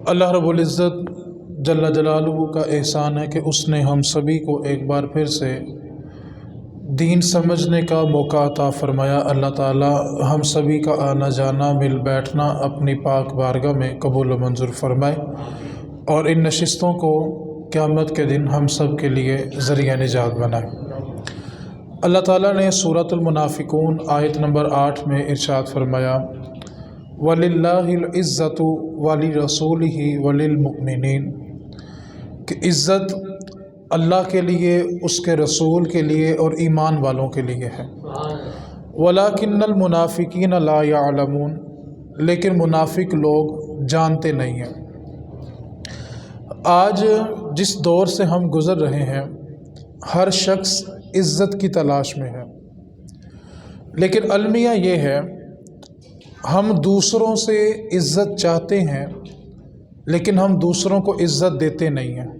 اللہ رب العزت جل جلالہ کا احسان ہے کہ اس نے ہم سبھی کو ایک بار پھر سے دین سمجھنے کا موقع عطا فرمایا۔ اللہ تعالی ہم سبھی کا آنا جانا مل بیٹھنا اپنی پاک بارگاہ میں قبول و منظور فرمائے، اور ان نشستوں کو قیامت کے دن ہم سب کے لیے ذریعہ نجات بنائے۔ اللہ تعالیٰ نے سورۃ المنافقون آیت نمبر 8 میں ارشاد فرمایا، وَلِلَّهِ الْعِزَّةُ وَلِرَسُولِهِ وَلِلْمُؤْمِنِينَ، کہ عزت اللہ کے لیے، اس کے رسول کے لیے اور ایمان والوں کے لیے ہے۔ وَلَكِنَّ الْمُنَافِقِينَ لَا يَعْلَمُونَ، لیکن منافق لوگ جانتے نہیں ہیں۔ آج جس دور سے ہم گزر رہے ہیں، ہر شخص عزت کی تلاش میں ہے، لیکن المیہ یہ ہے ہم دوسروں سے عزت چاہتے ہیں، لیکن ہم دوسروں کو عزت دیتے نہیں ہیں۔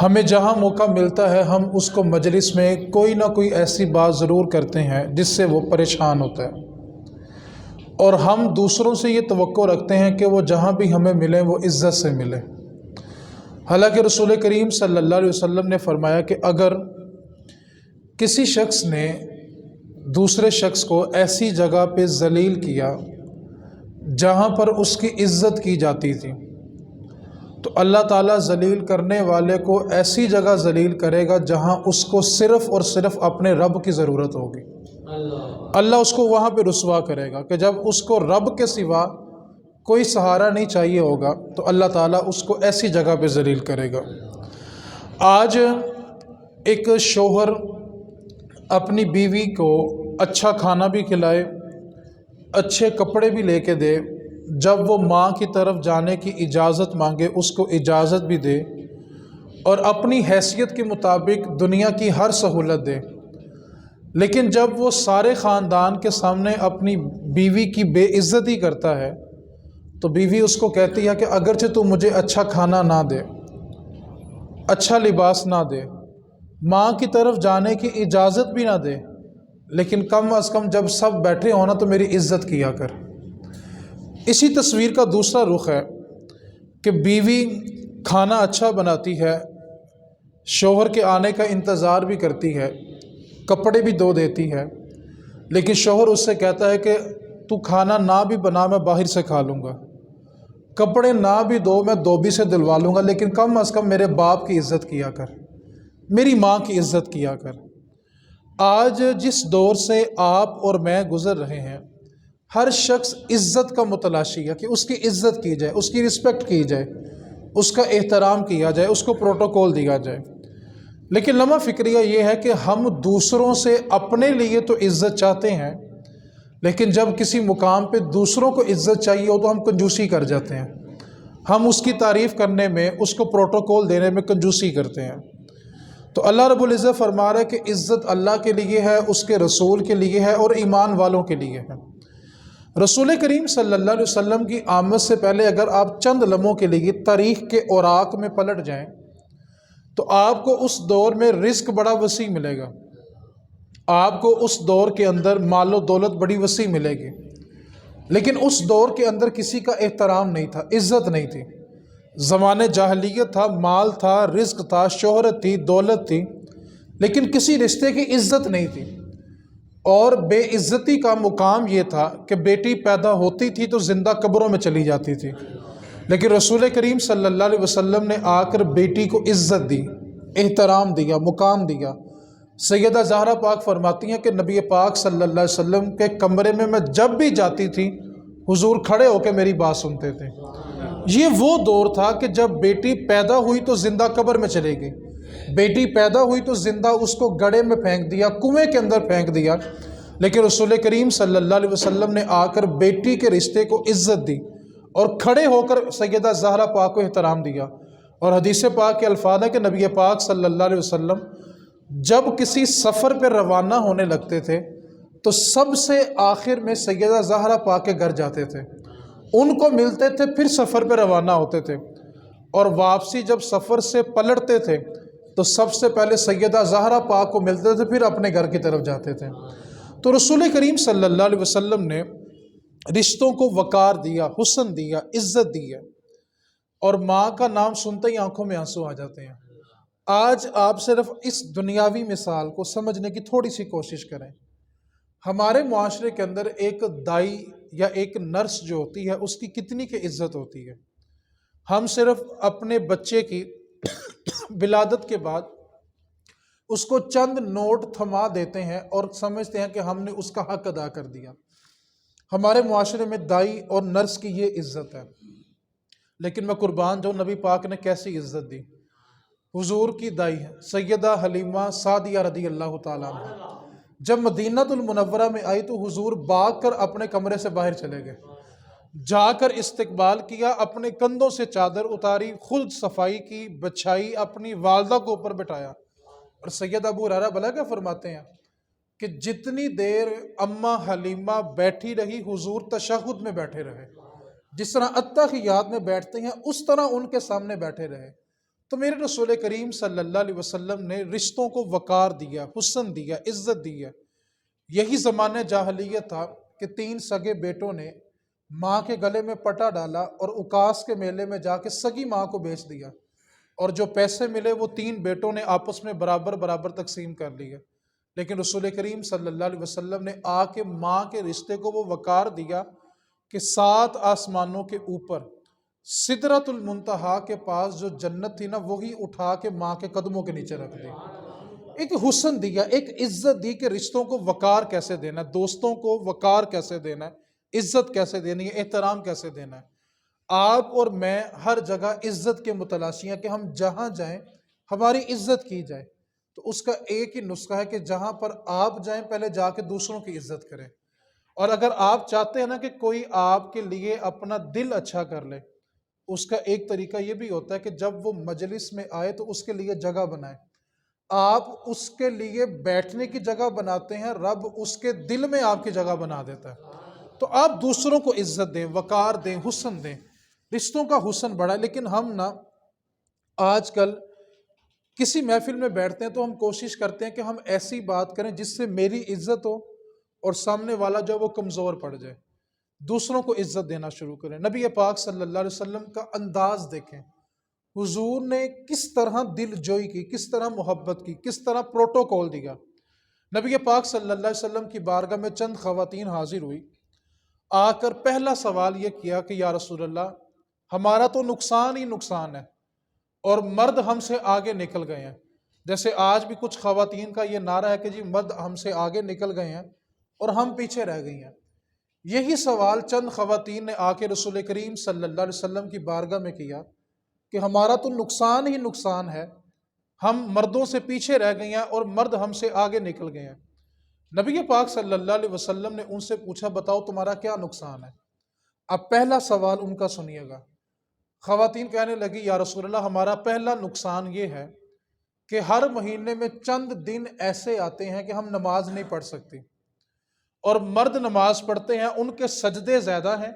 ہمیں جہاں موقع ملتا ہے ہم اس کو مجلس میں کوئی نہ کوئی ایسی بات ضرور کرتے ہیں جس سے وہ پریشان ہوتا ہے، اور ہم دوسروں سے یہ توقع رکھتے ہیں کہ وہ جہاں بھی ہمیں ملیں وہ عزت سے ملیں۔ حالانکہ رسول کریم صلی اللہ علیہ وسلم نے فرمایا کہ اگر کسی شخص نے دوسرے شخص کو ایسی جگہ پہ ذلیل کیا جہاں پر اس کی عزت کی جاتی تھی، تو اللہ تعالیٰ ذلیل کرنے والے کو ایسی جگہ ذلیل کرے گا جہاں اس کو صرف اور صرف اپنے رب کی ضرورت ہوگی۔ اللہ اس کو وہاں پہ رسوا کرے گا کہ جب اس کو رب کے سوا کوئی سہارا نہیں چاہیے ہوگا، تو اللہ تعالیٰ اس کو ایسی جگہ پہ ذلیل کرے گا۔ آج ایک شوہر اپنی بیوی کو اچھا کھانا بھی کھلائے، اچھے کپڑے بھی لے کے دے، جب وہ ماں کی طرف جانے کی اجازت مانگے اس کو اجازت بھی دے، اور اپنی حیثیت کے مطابق دنیا کی ہر سہولت دے، لیکن جب وہ سارے خاندان کے سامنے اپنی بیوی کی بے عزتی کرتا ہے تو بیوی اس کو کہتی ہے کہ اگرچہ تو مجھے اچھا کھانا نہ دے، اچھا لباس نہ دے، ماں کی طرف جانے کی اجازت بھی نہ دے، لیکن کم از کم جب سب بیٹھے ہونا تو میری عزت کیا کر۔ اسی تصویر کا دوسرا رخ ہے کہ بیوی کھانا اچھا بناتی ہے، شوہر کے آنے کا انتظار بھی کرتی ہے، کپڑے بھی دھو دیتی ہے، لیکن شوہر اس سے کہتا ہے کہ تو کھانا نہ بھی بنا میں باہر سے کھا لوں گا، کپڑے نہ بھی دو میں دھوبی سے دلوا لوں گا، لیکن کم از کم میرے باپ کی عزت کیا کر، میری ماں کی عزت کیا کر۔ آج جس دور سے آپ اور میں گزر رہے ہیں، ہر شخص عزت کا متلاشی ہے کہ اس کی عزت کی جائے، اس کی رسپیکٹ کی جائے، اس کا احترام کیا جائے، اس کو پروٹوکول دیا جائے۔ لیکن لمحہ فکریہ یہ ہے کہ ہم دوسروں سے اپنے لیے تو عزت چاہتے ہیں، لیکن جب کسی مقام پہ دوسروں کو عزت چاہیے ہو تو ہم کنجوسی کر جاتے ہیں، ہم اس کی تعریف کرنے میں، اس کو پروٹوکول دینے میں کنجوسی کرتے ہیں۔ تو اللہ رب العزت فرما رہا ہے کہ عزت اللہ کے لیے ہے، اس کے رسول کے لیے ہے اور ایمان والوں کے لیے ہے۔ رسول کریم صلی اللہ علیہ وسلم کی آمد سے پہلے اگر آپ چند لمحوں کے لیے تاریخ کے اوراق میں پلٹ جائیں تو آپ کو اس دور میں رزق بڑا وسیع ملے گا، آپ کو اس دور کے اندر مال و دولت بڑی وسیع ملے گی، لیکن اس دور کے اندر کسی کا احترام نہیں تھا، عزت نہیں تھی۔ زمانے جاہلیت تھا، مال تھا، رزق تھا، شہرت تھی، دولت تھی، لیکن کسی رشتے کی عزت نہیں تھی۔ اور بے عزتی کا مقام یہ تھا کہ بیٹی پیدا ہوتی تھی تو زندہ قبروں میں چلی جاتی تھی، لیکن رسول کریم صلی اللہ علیہ وسلم نے آ کر بیٹی کو عزت دی، احترام دیا، مقام دیا۔ سیدہ زہرا پاک فرماتی ہیں کہ نبی پاک صلی اللہ علیہ وسلم کے کمرے میں جب بھی جاتی تھی حضور کھڑے ہو کے میری بات سنتے تھے۔ یہ وہ دور تھا کہ جب بیٹی پیدا ہوئی تو زندہ قبر میں چلے گئی، بیٹی پیدا ہوئی تو زندہ اس کو گڑھے میں پھینک دیا، کنویں کے اندر پھینک دیا، لیکن رسول کریم صلی اللہ علیہ وسلم نے آ کر بیٹی کے رشتے کو عزت دی اور کھڑے ہو کر سیدہ زہرا پاک کو احترام دیا۔ اور حدیث پاک کے الفاظ ہے کہ نبی پاک صلی اللہ علیہ وسلم جب کسی سفر پہ روانہ ہونے لگتے تھے تو سب سے آخر میں سیدہ زہرا پاک کے گھر جاتے تھے، ان کو ملتے تھے، پھر سفر پہ روانہ ہوتے تھے، اور واپسی جب سفر سے پلٹتے تھے تو سب سے پہلے سیدہ زہرا پاک کو ملتے تھے، پھر اپنے گھر کی طرف جاتے تھے۔ تو رسول کریم صلی اللہ علیہ وسلم نے رشتوں کو وقار دیا، حسن دیا، عزت دی ہے۔ اور ماں کا نام سنتے ہی آنکھوں میں آنسو آ جاتے ہیں۔ آج آپ صرف اس دنیاوی مثال کو سمجھنے کی تھوڑی سی کوشش کریں۔ ہمارے معاشرے کے اندر ایک دائی یا ایک نرس جو ہوتی ہے اس کی کتنی کی عزت ہوتی ہے۔ ہم صرف اپنے بچے کی ولادت کے بعد اس کو چند نوٹ تھما دیتے ہیں اور سمجھتے ہیں کہ ہم نے اس کا حق ادا کر دیا۔ ہمارے معاشرے میں دائی اور نرس کی یہ عزت ہے، لیکن میں قربان جو نبی پاک نے کیسی عزت دی۔ حضور کی دائی سیدہ حلیمہ سعدیہ رضی اللہ تعالیٰ عنہ جب مدینہ المنورہ میں آئی تو حضور بھاگ کر اپنے کمرے سے باہر چلے گئے، جا کر استقبال کیا، اپنے کندھوں سے چادر اتاری، خود صفائی کی، بچھائی، اپنی والدہ کو اوپر بٹھایا۔ اور سید ابو ہریرہ بلا کیا فرماتے ہیں کہ جتنی دیر اماں حلیمہ بیٹھی رہی حضور تشہد میں بیٹھے رہے، جس طرح اتحیات میں بیٹھتے ہیں اس طرح ان کے سامنے بیٹھے رہے۔ تو میرے رسول کریم صلی اللہ علیہ وسلم نے رشتوں کو وقار دیا، حسن دیا، عزت دی ہے۔ یہی زمانہ جاہلیت تھا کہ 3 سگے بیٹوں نے ماں کے گلے میں پٹا ڈالا اور اکاس کے میلے میں جا کے سگی ماں کو بیچ دیا، اور جو پیسے ملے وہ 3 بیٹوں نے آپس میں برابر برابر تقسیم کر لیے۔ لیکن رسول کریم صلی اللہ علیہ وسلم نے آ کے ماں کے رشتے کو وہ وقار دیا کہ 7 آسمانوں کے اوپر سدرۃ المنتہا کے پاس جو جنت تھی نا وہی اٹھا کے ماں کے قدموں کے نیچے رکھ دی۔ ایک حسن دیا، ایک عزت دی کہ رشتوں کو وقار کیسے دینا ہے، دوستوں کو وقار کیسے دینا ہے، عزت کیسے دینی ہے، احترام کیسے دینا ہے۔ آپ اور میں ہر جگہ عزت کے متلاشی ہیں کہ ہم جہاں جائیں ہماری عزت کی جائے۔ تو اس کا ایک ہی نسخہ ہے کہ جہاں پر آپ جائیں پہلے جا کے دوسروں کی عزت کریں۔ اور اگر آپ چاہتے ہیں نا کہ کوئی آپ کے لیے اپنا دل اچھا کر لے، اس کا ایک طریقہ یہ بھی ہوتا ہے کہ جب وہ مجلس میں آئے تو اس کے لیے جگہ بنائیں۔ آپ اس کے لیے بیٹھنے کی جگہ بناتے ہیں، رب اس کے دل میں آپ کی جگہ بنا دیتا ہے۔ تو آپ دوسروں کو عزت دیں، وقار دیں، حسن دیں، رشتوں کا حسن بڑھائیں۔ لیکن ہم نا آج کل کسی محفل میں بیٹھتے ہیں تو ہم کوشش کرتے ہیں کہ ہم ایسی بات کریں جس سے میری عزت ہو اور سامنے والا جو وہ کمزور پڑ جائے۔ دوسروں کو عزت دینا شروع کریں۔ نبی پاک صلی اللہ علیہ وسلم کا انداز دیکھیں، حضور نے کس طرح دل جوئی کی، کس طرح محبت کی، کس طرح پروٹوکول دیا۔ نبی پاک صلی اللہ علیہ وسلم کی بارگاہ میں چند خواتین حاضر ہوئی، آ کر پہلا سوال یہ کیا کہ یا رسول اللہ ہمارا تو نقصان ہی نقصان ہے اور مرد ہم سے آگے نکل گئے ہیں۔ جیسے آج بھی کچھ خواتین کا یہ نعرہ ہے کہ جی مرد ہم سے آگے نکل گئے ہیں اور ہم پیچھے رہ گئی ہیں۔ یہی سوال چند خواتین نے آ کے رسول کریم صلی اللہ علیہ وسلم کی بارگاہ میں کیا کہ ہمارا تو نقصان ہی نقصان ہے، ہم مردوں سے پیچھے رہ گئی ہیں اور مرد ہم سے آگے نکل گئے ہیں۔ نبی پاک صلی اللہ علیہ وسلم نے ان سے پوچھا بتاؤ تمہارا کیا نقصان ہے؟ اب پہلا سوال ان کا سنیے گا۔ خواتین کہنے لگی یا رسول اللہ ہمارا پہلا نقصان یہ ہے کہ ہر مہینے میں چند دن ایسے آتے ہیں کہ ہم نماز نہیں پڑھ سکتی، اور مرد نماز پڑھتے ہیں ان کے سجدے زیادہ ہیں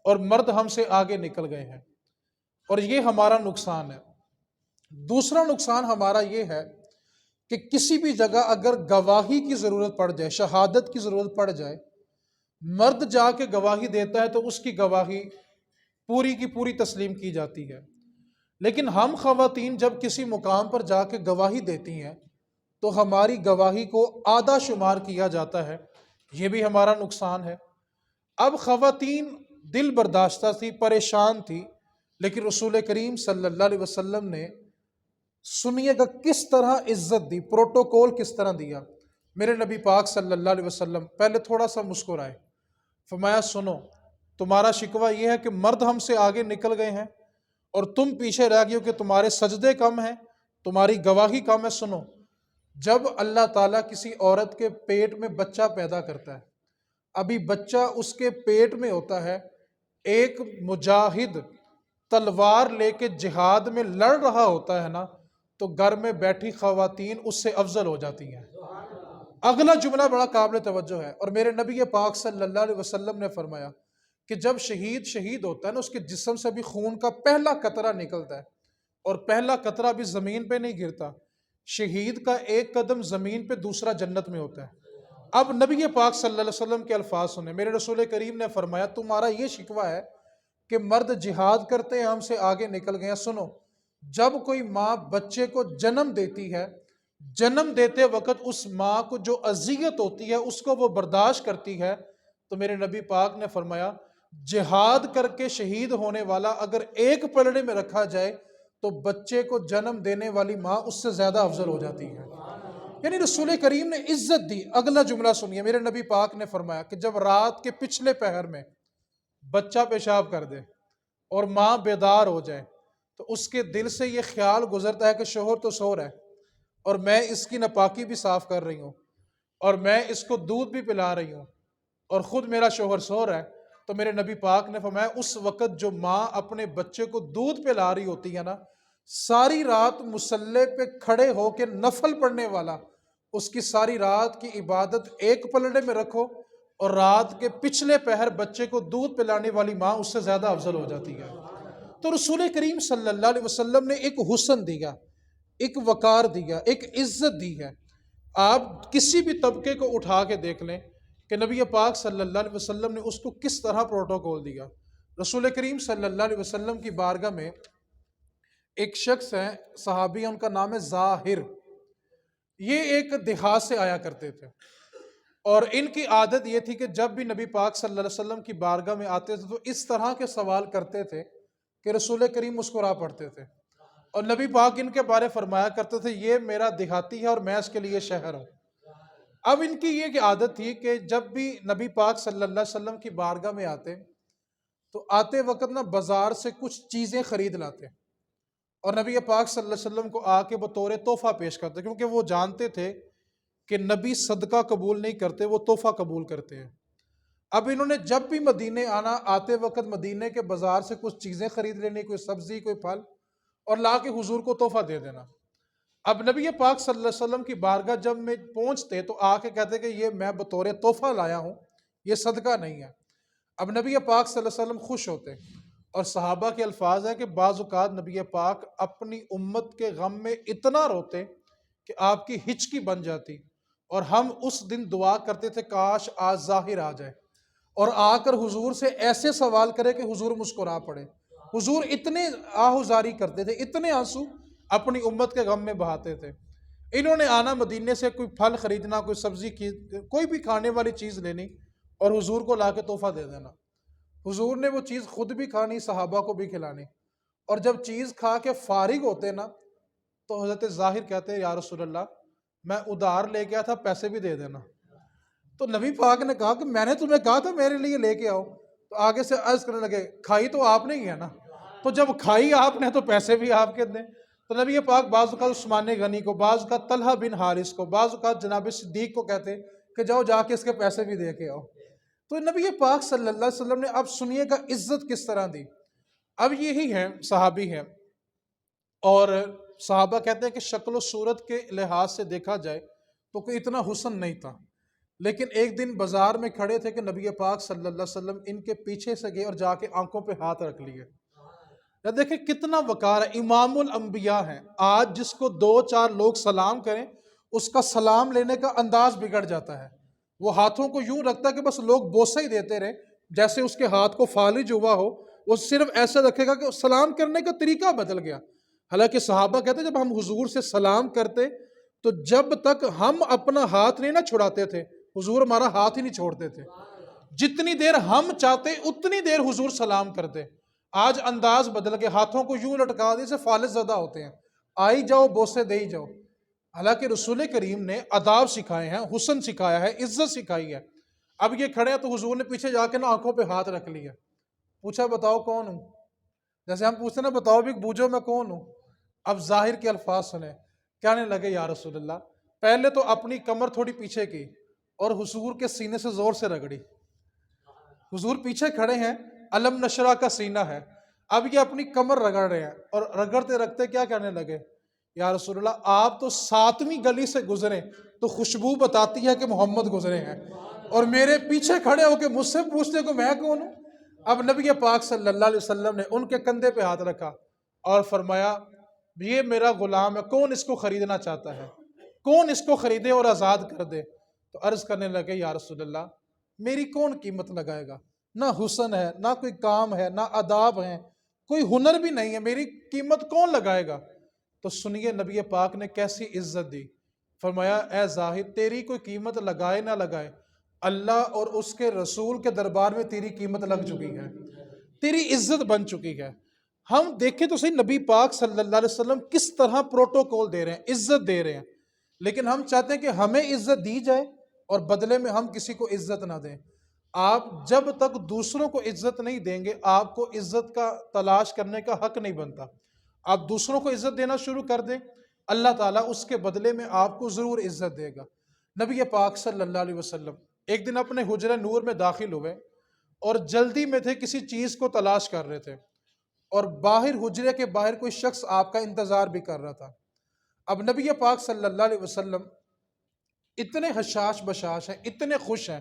اور مرد ہم سے آگے نکل گئے ہیں، اور یہ ہمارا نقصان ہے۔ دوسرا نقصان ہمارا یہ ہے کہ کسی بھی جگہ اگر گواہی کی ضرورت پڑ جائے، شہادت کی ضرورت پڑ جائے، مرد جا کے گواہی دیتا ہے تو اس کی گواہی پوری کی پوری تسلیم کی جاتی ہے، لیکن ہم خواتین جب کسی مقام پر جا کے گواہی دیتی ہیں تو ہماری گواہی کو آدھا شمار کیا جاتا ہے، یہ بھی ہمارا نقصان ہے۔ اب خواتین دل برداشتہ تھی، پریشان تھی، لیکن رسول کریم صلی اللہ علیہ وسلم نے سنیے گا کس طرح عزت دی، پروٹوکول کس طرح دیا۔ میرے نبی پاک صلی اللہ علیہ وسلم پہلے تھوڑا سا مسکرائے، فرمایا سنو تمہارا شکوہ یہ ہے کہ مرد ہم سے آگے نکل گئے ہیں اور تم پیچھے رہ گئے ہو کہ تمہارے سجدے کم ہیں، تمہاری گواہی کم ہے۔ سنو، جب اللہ تعالیٰ کسی عورت کے پیٹ میں بچہ پیدا کرتا ہے، ابھی بچہ اس کے پیٹ میں ہوتا ہے، ایک مجاہد تلوار لے کے جہاد میں لڑ رہا ہوتا ہے نا، تو گھر میں بیٹھی خواتین اس سے افضل ہو جاتی ہیں۔ اگلا جملہ بڑا قابل توجہ ہے، اور میرے نبی پاک صلی اللہ علیہ وسلم نے فرمایا کہ جب شہید ہوتا ہے نا، اس کے جسم سے بھی خون کا پہلا قطرہ نکلتا ہے، اور پہلا قطرہ بھی زمین پہ نہیں گرتا، شہید کا ایک قدم زمین پہ دوسرا جنت میں ہوتا ہے۔ اب نبی پاک صلی اللہ علیہ وسلم کے الفاظ سنیں، میرے رسول کریم نے فرمایا تمہارا یہ شکوہ ہے کہ مرد جہاد کرتے ہیں ہم سے آگے نکل گئے ہیں۔ سنو، جب کوئی ماں بچے کو جنم دیتی ہے، جنم دیتے وقت اس ماں کو جو اذیت ہوتی ہے اس کو وہ برداشت کرتی ہے، تو میرے نبی پاک نے فرمایا جہاد کر کے شہید ہونے والا اگر ایک پلڑے میں رکھا جائے تو بچے کو جنم دینے والی ماں اس سے زیادہ افضل ہو جاتی ہے۔ یعنی رسول کریم نے عزت دی۔ اگلا جملہ سنیے، میرے نبی پاک نے فرمایا کہ جب رات کے پچھلے پہر میں بچہ پیشاب کر دے اور ماں بیدار ہو جائے تو اس کے دل سے یہ خیال گزرتا ہے کہ شوہر تو سو رہا ہے اور میں اس کی ناپاکی بھی صاف کر رہی ہوں اور میں اس کو دودھ بھی پلا رہی ہوں اور خود میرا شوہر سو رہا ہے، تو میرے نبی پاک نے فرمایا اس وقت جو ماں اپنے بچے کو دودھ پلا رہی ہوتی ہے نا، ساری رات مصلے پہ کھڑے ہو کے نفل پڑھنے والا اس کی ساری رات کی عبادت ایک پلڑے میں رکھو اور رات کے پچھلے پہر بچے کو دودھ پلانے والی ماں اس سے زیادہ افضل ہو جاتی ہے۔ تو رسول کریم صلی اللہ علیہ وسلم نے ایک حسن دیا، ایک وقار دیا، ایک عزت دی ہے۔ آپ کسی بھی طبقے کو اٹھا کے دیکھ لیں کہ نبی پاک صلی اللہ علیہ وسلم نے اس کو کس طرح پروٹوکول دیا۔ رسول کریم صلی اللہ علیہ وسلم کی بارگاہ میں ایک شخص ہے، صحابی، ان کا نام ہے ظاہر۔ یہ ایک دیہات سے آیا کرتے تھے اور ان کی عادت یہ تھی کہ جب بھی نبی پاک صلی اللہ علیہ وسلم کی بارگاہ میں آتے تھے تو اس طرح کے سوال کرتے تھے کہ رسول کریم مسکرا پڑتے تھے، اور نبی پاک ان کے بارے فرمایا کرتے تھے یہ میرا دیہاتی ہے اور میں اس کے لیے شہر ہوں۔ اب ان کی یہ عادت تھی کہ جب بھی نبی پاک صلی اللہ علیہ وسلم کی بارگاہ میں آتے تو آتے وقت نہ بازار سے کچھ چیزیں خرید لاتے اور نبی پاک صلی اللہ علیہ وسلم کو آ کے بطور تحفہ پیش کرتے، کیونکہ وہ جانتے تھے کہ نبی صدقہ قبول نہیں کرتے، وہ تحفہ قبول کرتے ہیں۔ اب انہوں نے جب بھی مدینے آنا، آتے وقت مدینے کے بازار سے کچھ چیزیں خرید لینی، کوئی سبزی، کوئی پھل، اور لا کے حضور کو تحفہ دے دینا۔ اب نبی پاک صلی اللہ علیہ وسلم کی بارگاہ جب میں پہنچتے تو آ کے کہتے کہ یہ میں بطور تحفہ لایا ہوں، یہ صدقہ نہیں ہے۔ اب نبی پاک صلی اللہ علیہ وسلم خوش ہوتے، اور صحابہ کے الفاظ ہے کہ بعض اوقات نبی پاک اپنی امت کے غم میں اتنا روتے کہ آپ کی ہچکی بن جاتی، اور ہم اس دن دعا کرتے تھے کاش آج ظاہر آ جائے اور آ کر حضور سے ایسے سوال کرے کہ حضور مسکرا پڑے۔ حضور اتنے آہوزاری کرتے تھے، اتنے آنسو اپنی امت کے غم میں بہاتے تھے۔ انہوں نے آنا مدینے سے کوئی پھل خریدنا، کوئی سبزی کی، کوئی بھی کھانے والی چیز لینی اور حضور کو لا کے تحفہ دے دینا۔ حضور نے وہ چیز خود بھی کھانی، صحابہ کو بھی کھلانی، اور جب چیز کھا کے فارغ ہوتے نا تو حضرت ظاہر کہتے یا رسول اللہ میں ادھار لے کے آیا تھا، پیسے بھی دے دینا۔ تو نبی پاک نے کہا کہ میں نے تمہیں کہا تھا میرے لیے لے کے آؤ، تو آگے سے عرض کرنے لگے کھائی تو آپ نے ہی ہے نا، تو جب کھائی آپ نے تو پیسے بھی آپ کے دیں۔ تو نبی پاک بعض اوقات عثمان غنی کو، بعض اوقات طلحہ بن حارث کو، بعض اوقات جناب صدیق کو کہتے کہ جاؤ جا کے اس کے پیسے بھی دے کے آؤ۔ تو نبی پاک صلی اللہ علیہ وسلم نے اب سنیے گا عزت کس طرح دی۔ اب یہی ہیں صحابی ہیں، اور صحابہ کہتے ہیں کہ شکل و صورت کے لحاظ سے دیکھا جائے تو کوئی اتنا حسن نہیں تھا، لیکن ایک دن بازار میں کھڑے تھے کہ نبی پاک صلی اللہ علیہ وسلم ان کے پیچھے سے گئے اور جا کے آنکھوں پہ ہاتھ رکھ لیے۔ دیکھیں کتنا وقار ہے، امام الانبیاء ہیں۔ آج جس کو دو چار لوگ سلام کریں اس کا سلام لینے کا انداز بگڑ جاتا ہے، وہ ہاتھوں کو یوں رکھتا ہے کہ بس لوگ بوسہ ہی دیتے رہے، جیسے اس کے ہاتھ کو فالج ہوا ہو، وہ صرف ایسا رکھے گا کہ سلام کرنے کا طریقہ بدل گیا۔ حالانکہ صحابہ کہتے ہیں جب ہم حضور سے سلام کرتے تو جب تک ہم اپنا ہاتھ نہیں نہ چھڑاتے تھے حضور ہمارا ہاتھ ہی نہیں چھوڑتے تھے، جتنی دیر ہم چاہتے اتنی دیر حضور سلام کرتے۔ آج انداز بدل کے ہاتھوں کو یوں لٹکا دے سے فالج زدہ ہوتے ہیں، آئی جاؤ بوسے دے ہی جاؤ۔ حالانکہ رسول کریم نے آداب سکھائے ہیں، حسن سکھایا ہے، عزت سکھائی ہے۔ اب یہ کھڑے ہیں تو حضور نے پیچھے جا کے نا آنکھوں پہ ہاتھ رکھ لیا، پوچھا بتاؤ کون ہوں، جیسے ہم پوچھتے نا بتاؤ بھی بوجھو میں کون ہوں۔ اب ظاہر کے الفاظ سنیں، کہنے لگے یا رسول اللہ، پہلے تو اپنی کمر تھوڑی پیچھے کی اور حضور کے سینے سے زور سے رگڑی۔ حضور پیچھے کھڑے ہیں، علم نشرہ کا سینہ ہے، اب یہ اپنی کمر رگڑ رہے ہیں، اور رگڑتے رگڑتے کیا کہنے لگے یا رسول اللہ آپ تو 7ویں گلی سے گزرے تو خوشبو بتاتی ہے کہ محمد گزرے ہیں، اور میرے پیچھے کھڑے ہو کے مجھ سے پوچھتے کہ میں کون ہوں۔ اب نبی پاک صلی اللہ علیہ وسلم نے ان کے کندھے پہ ہاتھ رکھا اور فرمایا یہ میرا غلام ہے، کون اس کو خریدنا چاہتا ہے، کون اس کو خریدے اور آزاد کر دے۔ تو عرض کرنے لگے یا رسول اللہ میری کون قیمت لگائے گا، نہ حسن ہے، نہ کوئی کام ہے، نہ آداب ہیں، کوئی ہنر بھی نہیں ہے، میری قیمت کون لگائے گا؟ تو سنیے نبی پاک نے کیسی عزت دی۔ فرمایا اے زاہد، تیری کوئی قیمت لگائے نہ لگائے، اللہ اور اس کے رسول کے دربار میں تیری قیمت لگ چکی ہے، تیری عزت بن چکی ہے۔ ہم دیکھیں تو صحیح نبی پاک صلی اللہ علیہ وسلم کس طرح پروٹوکول دے رہے ہیں، عزت دے رہے ہیں، لیکن ہم چاہتے ہیں کہ ہمیں عزت دی جائے اور بدلے میں ہم کسی کو عزت نہ دیں۔ آپ جب تک دوسروں کو عزت نہیں دیں گے، آپ کو عزت کا تلاش کرنے کا حق نہیں بنتا۔ آپ دوسروں کو عزت دینا شروع کر دیں، اللہ تعالیٰ اس کے بدلے میں آپ کو ضرور عزت دے گا۔ نبی پاک صلی اللہ علیہ وسلم ایک دن اپنے حجرہ نور میں داخل ہوئے اور جلدی میں تھے، کسی چیز کو تلاش کر رہے تھے، اور باہر حجرے کے باہر کوئی شخص آپ کا انتظار بھی کر رہا تھا۔ اب نبی پاک صلی اللہ علیہ وسلم اتنے حشاش بشاش ہیں، اتنے خوش ہیں،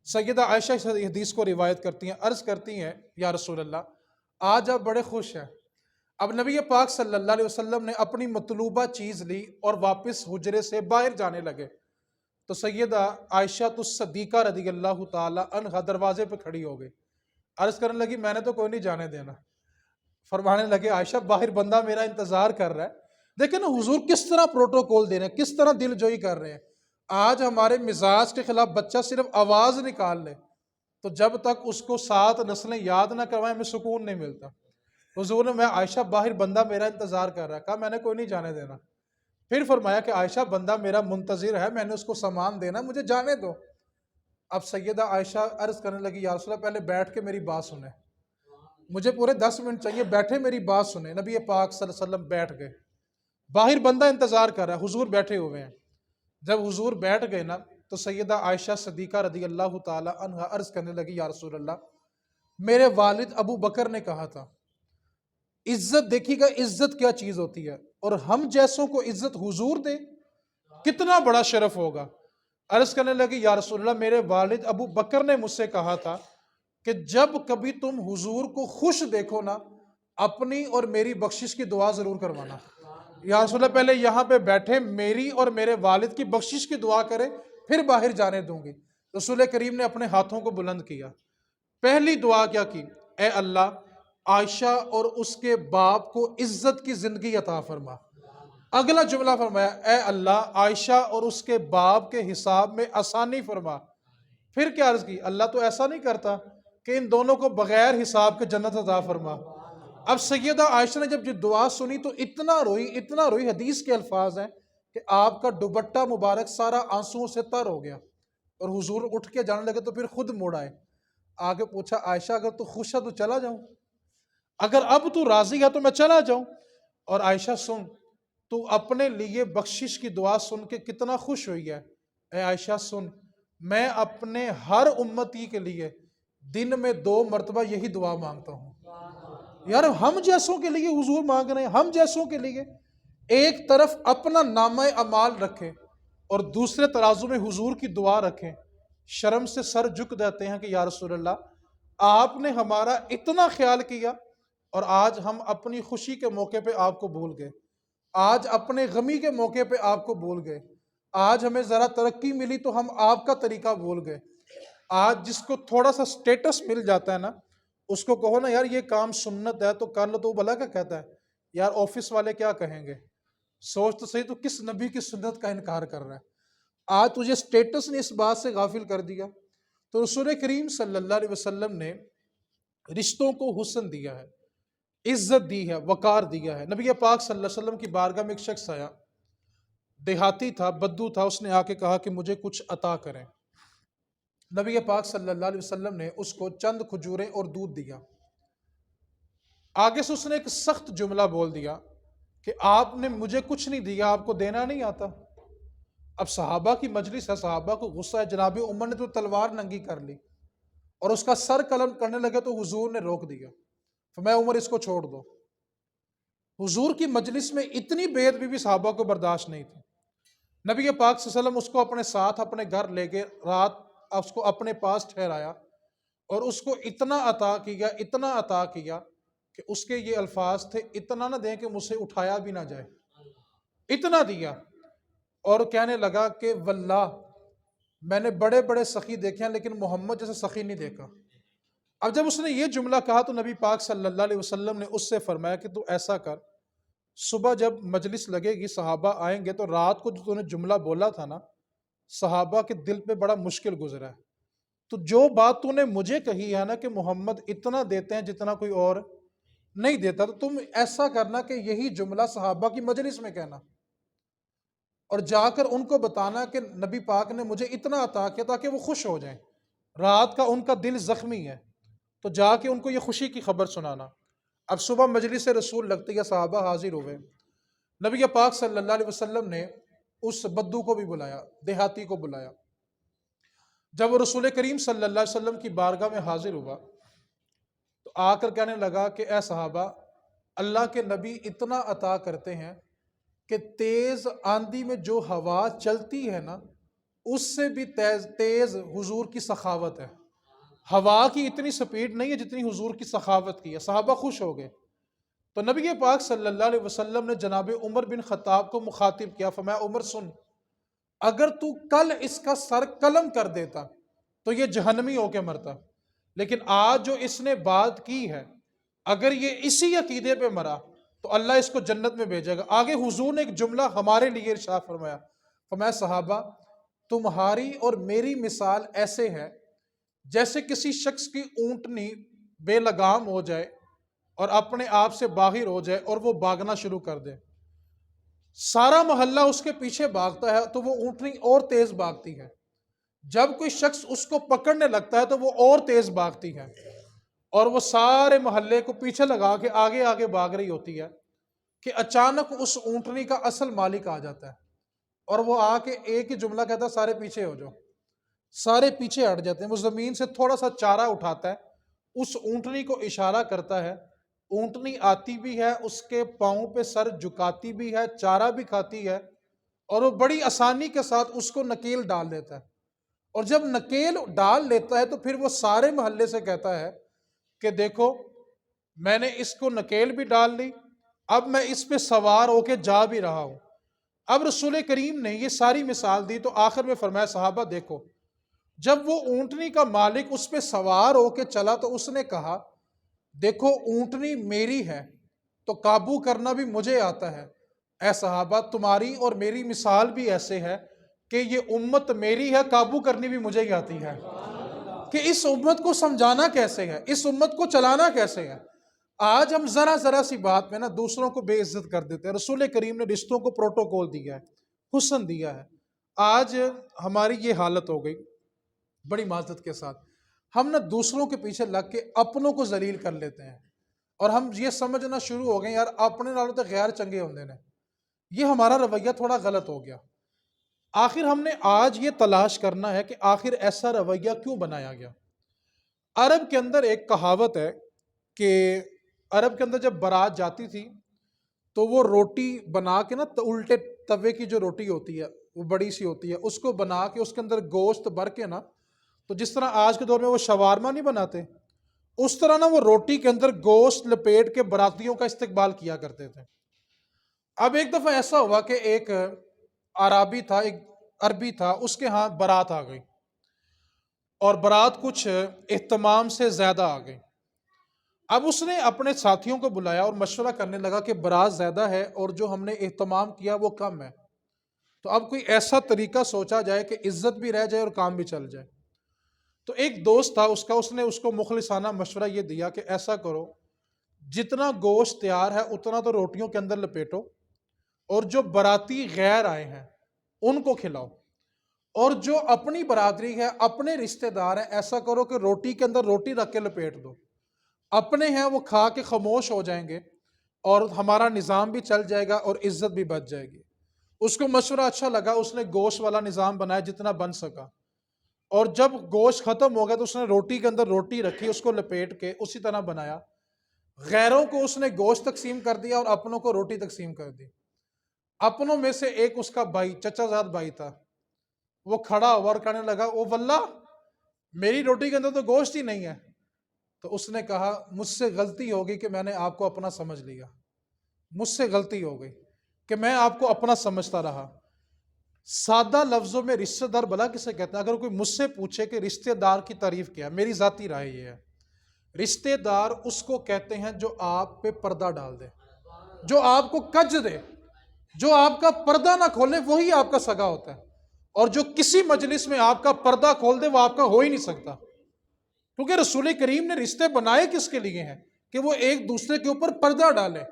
سیدہ عائشہ اس حدیث کو روایت کرتی ہیں، عرض کرتی ہیں یا رسول اللہ آج آپ بڑے خوش ہیں۔ اب نبی پاک صلی اللہ علیہ وسلم نے اپنی مطلوبہ چیز لی اور واپس حجرے سے باہر جانے لگے، تو سیدہ عائشہ الصدیقہ رضی اللہ تعالی عنہا دروازے پہ کھڑی ہو گئی، عرض کرنے لگی میں نے تو کوئی نہیں جانے دینا۔ فرمانے لگے عائشہ باہر بندہ میرا انتظار کر رہا ہے۔ دیکھیں نا حضور کس طرح پروٹوکول دے رہے ہیں، کس طرح دل جوئی کر رہے ہیں۔ آج ہمارے مزاج کے خلاف بچہ صرف آواز نکال لے تو جب تک اس کو 7 نسلیں یاد نہ کروائیں ہمیں سکون نہیں ملتا۔ حضور نے میں عائشہ باہر بندہ میرا انتظار کر رہا ہے، کہا میں نے کوئی نہیں جانے دینا۔ پھر فرمایا کہ عائشہ بندہ میرا منتظر ہے، میں نے اس کو سامان دینا، مجھے جانے دو۔ اب سیدہ عائشہ عرض کرنے لگی یا رسول اللہ پہلے بیٹھ کے میری بات سنیں، مجھے پورے 10 منٹ چاہیے، بیٹھے میری بات سنیں۔ نبی پاک صلی اللہ علیہ وسلم بیٹھ گئے، باہر بندہ انتظار کر رہا ہے، حضور بیٹھے ہوئے ہیں۔ جب حضور بیٹھ گئے نا تو سیدہ عائشہ صدیقہ رضی اللہ تعالی عنہا عرض کرنے لگی یا رسول اللہ میرے والد ابو بکر نے کہا تھا عزت دیکھیے گا عزت کیا چیز ہوتی ہے، اور ہم جیسوں کو عزت حضور دے کتنا بڑا شرف ہوگا۔ عرض کرنے لگی یا رسول اللہ میرے والد ابو بکر نے مجھ سے کہا تھا کہ جب کبھی تم حضور کو خوش دیکھو نا اپنی اور میری بخشش کی دعا ضرور کروانا۔ یا رسول اللہ پہلے یہاں پہ بیٹھے میری اور میرے والد کی بخشش کی دعا کرے پھر باہر جانے دوں گی۔ رسول کریم نے اپنے ہاتھوں کو بلند کیا، پہلی دعا کیا کی؟ اے اللہ عائشہ اور اس کے باپ کو عزت کی زندگی عطا فرما۔ اگلا جملہ فرمایا اے اللہ عائشہ اور اس کے باپ کے حساب میں آسانی فرما۔ پھر کیا عرض کی؟ اللہ تو ایسا نہیں کرتا کہ ان دونوں کو بغیر حساب کے جنت عطا فرما۔ اب سیدہ عائشہ نے جب یہ دعا سنی تو اتنا روئی، حدیث کے الفاظ ہیں کہ آپ کا دوپٹہ مبارک سارا آنسوؤں سے تر ہو گیا، اور حضور اٹھ کے جانے لگے تو پھر خود مڑ آئے، آگے پوچھا عائشہ اگر تو خوش ہے تو چلا جاؤں، اگر اب تو راضی ہے تو میں چلا جاؤں؟ اور عائشہ سن تو اپنے لیے بخشش کی دعا سن کے کتنا خوش ہوئی ہے۔ اے عائشہ سن میں اپنے ہر امتی کے لیے دن میں 2 مرتبہ یہی دعا مانگتا ہوں۔ یار ہم جیسوں کے لیے حضور مانگ رہے ہیں، ہم جیسوں کے لیے ایک طرف اپنا نامہ اعمال رکھیں اور دوسرے ترازو میں حضور کی دعا رکھیں، شرم سے سر جھک دیتے ہیں کہ یا رسول اللہ آپ نے ہمارا اتنا خیال کیا اور آج ہم اپنی خوشی کے موقع پہ آپ کو بھول گئے، آج اپنے غمی کے موقع پہ آپ کو بھول گئے، آج ہمیں ذرا ترقی ملی تو ہم آپ کا طریقہ بھول گئے، آج جس کو تھوڑا سا سٹیٹس مل جاتا ہے نا اس کو کہو نا یار یہ کام سنت ہے تو کر لو، تو بھلا کیا کہتا ہے یار آفس والے کیا کہیں گے، سوچ تو صحیح تو کس نبی کی سنت کا انکار کر رہا ہے۔ آج تجھے سٹیٹس نے اس بات سے غافل کر دیا۔ تو رسول کریم صلی اللہ علیہ وسلم نے رشتوں کو حسن دیا ہے، عزت دی ہے، وقار دیا ہے۔ نبی پاک صلی اللہ علیہ وسلم کی بارگاہ میں ایک شخص آیا، دیہاتی تھا، بدو تھا، اس نے آ کے کہا کہ مجھے کچھ عطا کریں۔ نبی پاک صلی اللہ علیہ وسلم نے اس کو چند کھجوریں اور دودھ دیا۔ آگے سے اس نے ایک سخت جملہ بول دیا کہ آپ نے مجھے کچھ نہیں دیا، آپ کو دینا نہیں آتا۔ اب صحابہ کی مجلس ہے، صحابہ کو غصہ ہے، جناب عمر نے تو تلوار ننگی کر لی اور اس کا سر قلم کرنے لگے تو حضور نے روک دیا، فرمایا عمر اس کو چھوڑ دو۔ حضور کی مجلس میں اتنی بے ادبی بھی صحابہ کو برداشت نہیں تھی۔ نبی پاک صلی اللہ علیہ وسلم اس کو اپنے ساتھ اپنے گھر لے کے رات اس کو اپنے پاس ٹھہرایا اور اس کو اتنا عطا کیا کہ اس کے یہ الفاظ تھے اتنا نہ دیں کہ مجھ سے اٹھایا بھی نہ جائے، اتنا دیا۔ اور کہنے لگا کہ واللہ میں نے بڑے بڑے سخی دیکھے ہیں لیکن محمد جیسے سخی نہیں دیکھا۔ اب جب اس نے یہ جملہ کہا تو نبی پاک صلی اللہ علیہ وسلم نے اس سے فرمایا کہ تو ایسا کر، صبح جب مجلس لگے گی صحابہ آئیں گے تو رات کو جو تو نے جملہ بولا تھا نا، صحابہ کے دل پہ بڑا مشکل گزرا ہے، تو جو بات تو نے مجھے کہی ہے نا کہ محمد اتنا دیتے ہیں جتنا کوئی اور نہیں دیتا، تو تم ایسا کرنا کہ یہی جملہ صحابہ کی مجلس میں کہنا، اور جا کر ان کو بتانا کہ نبی پاک نے مجھے اتنا عطا کیا، تاکہ وہ خوش ہو جائیں، رات کا ان کا دل زخمی ہے، تو جا کے ان کو یہ خوشی کی خبر سنانا۔ اب صبح مجلس رسول لگتی ہے، صحابہ حاضر ہوئے، نبی پاک صلی اللہ علیہ وسلم نے اس بدو کو بھی بلایا، دیہاتی کو بلایا۔ جب وہ رسول کریم صلی اللہ علیہ وسلم کی بارگاہ میں حاضر ہوا تو آ کر کہنے لگا کہ اے صحابہ، اللہ کے نبی اتنا عطا کرتے ہیں کہ تیز آندھی میں جو ہوا چلتی ہے نا، اس سے بھی تیز تیز حضور کی سخاوت ہے، ہوا کی اتنی سپیڈ نہیں ہے جتنی حضور کی سخاوت کی ہے۔ صحابہ خوش ہو گئے، تو نبی پاک صلی اللہ علیہ وسلم نے جناب عمر بن خطاب کو مخاطب کیا، فرمایا عمر سن، اگر تو کل اس کا سر قلم کر دیتا تو یہ جہنمی ہو کے مرتا، لیکن آج جو اس نے بات کی ہے، اگر یہ اسی عقیدے پہ مرا تو اللہ اس کو جنت میں بھیجے گا۔ آگے حضور نے ایک جملہ ہمارے لیے ارشاد فرمایا، فرمایا صحابہ، تمہاری اور میری مثال ایسے ہے جیسے کسی شخص کی اونٹنی بے لگام ہو جائے اور اپنے آپ سے باہر ہو جائے اور وہ بھاگنا شروع کر دے، سارا محلہ اس کے پیچھے بھاگتا ہے تو وہ اونٹنی اور تیز بھاگتی ہے، جب کوئی شخص اس کو پکڑنے لگتا ہے تو وہ اور تیز بھاگتی ہے، اور وہ سارے محلے کو پیچھے لگا کے آگے آگے بھاگ رہی ہوتی ہے کہ اچانک اس اونٹنی کا اصل مالک آ جاتا ہے، اور وہ آ کے ایک ہی جملہ کہتا ہے، سارے پیچھے ہو جاؤ، سارے پیچھے ہٹ جاتے ہیں۔ وہ زمین سے تھوڑا سا چارہ اٹھاتا ہے، اس اونٹنی کو اشارہ کرتا ہے، اونٹنی آتی بھی ہے، اس کے پاؤں پہ سر جھکاتی بھی ہے، چارہ بھی کھاتی ہے، اور وہ بڑی آسانی کے ساتھ اس کو نکیل ڈال دیتا ہے، اور جب نکیل ڈال لیتا ہے تو پھر وہ سارے محلے سے کہتا ہے کہ دیکھو، میں نے اس کو نکیل بھی ڈال لی، اب میں اس پہ سوار ہو کے جا بھی رہا ہوں۔ اب رسول کریم نے یہ ساری مثال دی تو آخر میں فرمایا صحابہ دیکھو، جب وہ اونٹنی کا مالک اس پہ سوار ہو کے چلا تو اس نے کہا دیکھو اونٹنی میری ہے تو قابو کرنا بھی مجھے آتا ہے، اے صحابہ تمہاری اور میری مثال بھی ایسے ہے کہ یہ امت میری ہے، قابو کرنی بھی مجھے ہی آتی ہے، کہ اس امت کو سمجھانا کیسے ہے، اس امت کو چلانا کیسے ہے۔ آج ہم ذرا ذرا سی بات میں نا دوسروں کو بے عزت کر دیتے ہیں، رسول کریم نے رشتوں کو پروٹوکول دیا ہے، حسن دیا ہے، آج ہماری یہ حالت ہو گئی بڑی معذرت کے ساتھ، ہم نا دوسروں کے پیچھے لگ کے اپنوں کو ذلیل کر لیتے ہیں، اور ہم یہ سمجھنا شروع ہو گئے یار اپنے نالوں تو غیر چنگے ہوندے نے، یہ ہمارا رویہ تھوڑا غلط ہو گیا۔ آخر ہم نے آج یہ تلاش کرنا ہے کہ آخر ایسا رویہ کیوں بنایا گیا۔ عرب کے اندر ایک کہاوت ہے کہ عرب کے اندر جب بارات جاتی تھی تو وہ روٹی بنا کے نا الٹے توے کی جو روٹی ہوتی ہے وہ بڑی سی ہوتی ہے، اس کو بنا کے اس کے اندر گوشت بھر کے نا، تو جس طرح آج کے دور میں وہ شاورما نہیں بناتے، اس طرح نا وہ روٹی کے اندر گوشت لپیٹ کے براتیوں کا استقبال کیا کرتے تھے۔ اب ایک دفعہ ایسا ہوا کہ ایک عربی تھا، ایک عربی تھا، اس کے ہاں بارات آ گئی، اور بارات کچھ اہتمام سے زیادہ آ گئی۔ اب اس نے اپنے ساتھیوں کو بلایا اور مشورہ کرنے لگا کہ بارات زیادہ ہے اور جو ہم نے اہتمام کیا وہ کم ہے، تو اب کوئی ایسا طریقہ سوچا جائے کہ عزت بھی رہ جائے اور کام بھی چل جائے۔ تو ایک دوست تھا اس کا، اس نے اس کو مخلصانہ مشورہ یہ دیا کہ ایسا کرو، جتنا گوشت تیار ہے اتنا تو روٹیوں کے اندر لپیٹو، اور جو براتی غیر آئے ہیں ان کو کھلاؤ، اور جو اپنی برادری ہے، اپنے رشتہ دار ہیں، ایسا کرو کہ روٹی کے اندر روٹی رکھ کے لپیٹ دو، اپنے ہیں وہ کھا کے خاموش ہو جائیں گے اور ہمارا نظام بھی چل جائے گا اور عزت بھی بچ جائے گی۔ اس کو مشورہ اچھا لگا، اس نے گوشت والا نظام بنایا جتنا بن سکا، اور جب گوشت ختم ہو گیا تو اس نے روٹی کے اندر روٹی رکھی، اس کو لپیٹ کے اسی طرح بنایا، غیروں کو اس نے گوشت تقسیم کر دیا اور اپنوں کو روٹی تقسیم کر دی۔ اپنوں میں سے ایک اس کا بھائی، چچا زاد بھائی تھا، وہ کھڑا ہوا اور کہنے لگا او واللہ میری روٹی کے اندر تو گوشت ہی نہیں ہے۔ تو اس نے کہا مجھ سے غلطی ہوگی کہ میں نے آپ کو اپنا سمجھ لیا، مجھ سے غلطی ہو گئی کہ میں آپ کو اپنا سمجھتا رہا۔ سادہ لفظوں میں رشتہ دار بھلا کسے کہتے ہیں؟ اگر کوئی مجھ سے پوچھے کہ رشتہ دار کی تعریف کیا ہے، میری ذاتی رائے یہ ہے رشتے دار اس کو کہتے ہیں جو آپ پہ پردہ ڈال دے، جو آپ کو کج دے، جو آپ کا پردہ نہ کھولے وہی آپ کا سگا ہوتا ہے، اور جو کسی مجلس میں آپ کا پردہ کھول دے وہ آپ کا ہو ہی نہیں سکتا، کیونکہ رسول کریم نے رشتے بنائے کس کے لیے ہیں کہ وہ ایک دوسرے کے اوپر پردہ ڈالیں۔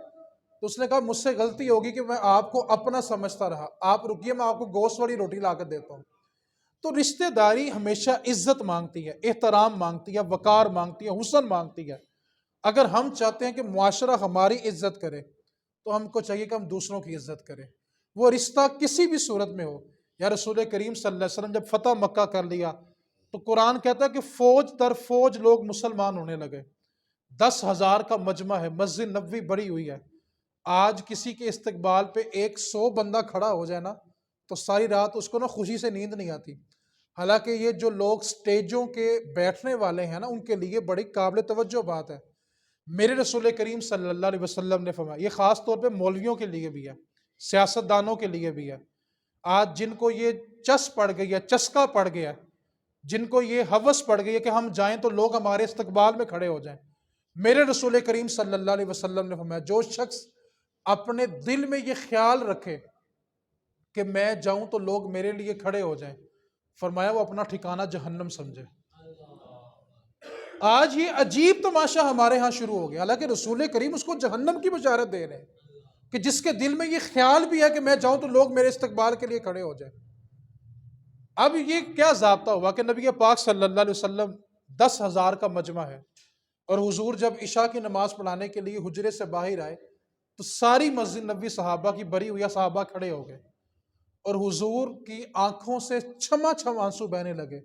تو اس نے کہا مجھ سے غلطی ہوگی کہ میں آپ کو اپنا سمجھتا رہا، آپ رکیے میں آپ کو گوشت والی روٹی لا کر دیتا ہوں۔ تو رشتہ داری ہمیشہ عزت مانگتی ہے، احترام مانگتی ہے، وقار مانگتی ہے، حسن مانگتی ہے۔ اگر ہم چاہتے ہیں کہ معاشرہ ہماری عزت کرے تو ہم کو چاہیے کہ ہم دوسروں کی عزت کریں، وہ رشتہ کسی بھی صورت میں ہو۔ یا رسول کریم صلی اللہ علیہ وسلم جب فتح مکہ کر لیا تو قرآن کہتا ہے کہ فوج در فوج لوگ مسلمان ہونے لگے، 10,000 کا مجمع ہے، مسجد نبوی بڑی ہوئی ہے۔ آج کسی کے استقبال پہ 100 بندہ کھڑا ہو جائے نا تو ساری رات اس کو نا خوشی سے نیند نہیں آتی۔ حالانکہ یہ جو لوگ سٹیجوں کے بیٹھنے والے ہیں نا ان کے لیے بڑی قابل توجہ بات ہے۔ میرے رسول کریم صلی اللہ علیہ وسلم نے فرمایا، یہ خاص طور پہ مولویوں کے لیے بھی ہے، سیاستدانوں کے لیے بھی ہے، آج جن کو یہ چس پڑ گئی ہے، چسکا پڑ گیا، جن کو یہ ہوس پڑ گئی ہے کہ ہم جائیں تو لوگ ہمارے استقبال میں کھڑے ہو جائیں، میرے رسول کریم صلی اللہ علیہ وسلم نے فرمایا جو شخص اپنے دل میں یہ خیال رکھے کہ میں جاؤں تو لوگ میرے لیے کھڑے ہو جائیں، فرمایا وہ اپنا ٹھکانہ جہنم سمجھے۔ آج یہ عجیب تماشا ہمارے ہاں شروع ہو گیا، حالانکہ رسول کریم اس کو جہنم کی بشارت دے رہے ہیں کہ جس کے دل میں یہ خیال بھی ہے کہ میں جاؤں تو لوگ میرے استقبال کے لیے کھڑے ہو جائیں۔ اب یہ کیا ضابطہ ہوا کہ نبی پاک صلی اللہ علیہ وسلم 10,000 کا مجمع ہے، اور حضور جب عشاء کی نماز پڑھانے کے لیے حجرے سے باہر آئے تو ساری مسجد نبوی صحابہ کی بری ہوئی صحابہ کھڑے ہو گئے، اور حضور کی آنکھوں سے چھما چھم آنسو بہنے لگے۔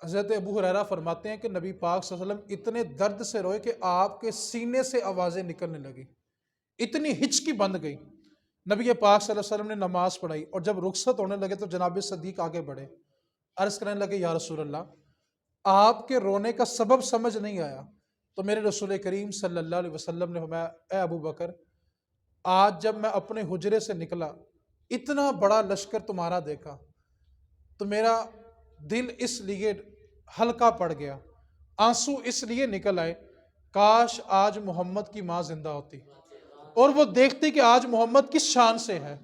حضرت ابو ہریرہ فرماتے ہیں کہ نبی پاک صلی اللہ علیہ وسلم اتنے درد سے روئے کہ آپ کے سینے سے آوازیں نکلنے لگی، اتنی ہچکی بند گئی۔ نبی پاک صلی اللہ علیہ وسلم نے نماز پڑھائی، اور جب رخصت ہونے لگے تو جناب صدیق آگے بڑھے، عرض کرنے لگے یا رسول اللہ آپ کے رونے کا سبب سمجھ نہیں آیا۔ تو میرے رسول کریم صلی اللہ علیہ وسلم نے فرمایا اے ابو بکر، آج جب میں اپنے حجرے سے نکلا اتنا بڑا لشکر تمہارا دیکھا تو میرا دل اس لیے ہلکا پڑ گیا، آنسو اس لیے نکل آئے، کاش آج محمد کی ماں زندہ ہوتی اور وہ دیکھتی کہ آج محمد کس شان سے ہے۔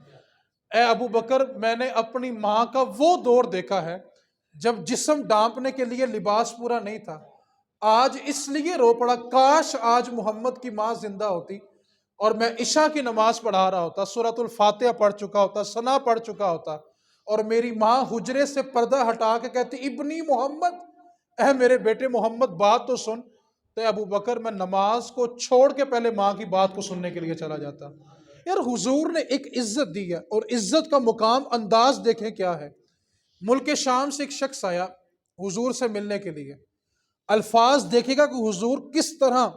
اے ابو بکر، میں نے اپنی ماں کا وہ دور دیکھا ہے جب جسم ڈانپنے کے لیے لباس پورا نہیں تھا، آج اس لیے رو پڑا کاش آج محمد کی ماں زندہ ہوتی اور میں عشاء کی نماز پڑھا رہا ہوتا، سورۃ الفاتحہ پڑھ چکا ہوتا، ثنا پڑھ چکا ہوتا، اور میری ماں حجرے سے پردہ ہٹا کے کہتی ابنی محمد، اے میرے بیٹے محمد بات تو سن۔ تو ابو بکر میں نماز کو چھوڑ کے پہلے ماں کی بات کو سننے کے لیے چلا جاتا۔ یار حضور نے ایک عزت دی ہے، اور عزت کا مقام انداز دیکھیں کیا ہے۔ ملک شام سے ایک شخص آیا حضور سے ملنے کے لیے، الفاظ دیکھے گا کہ حضور کس طرح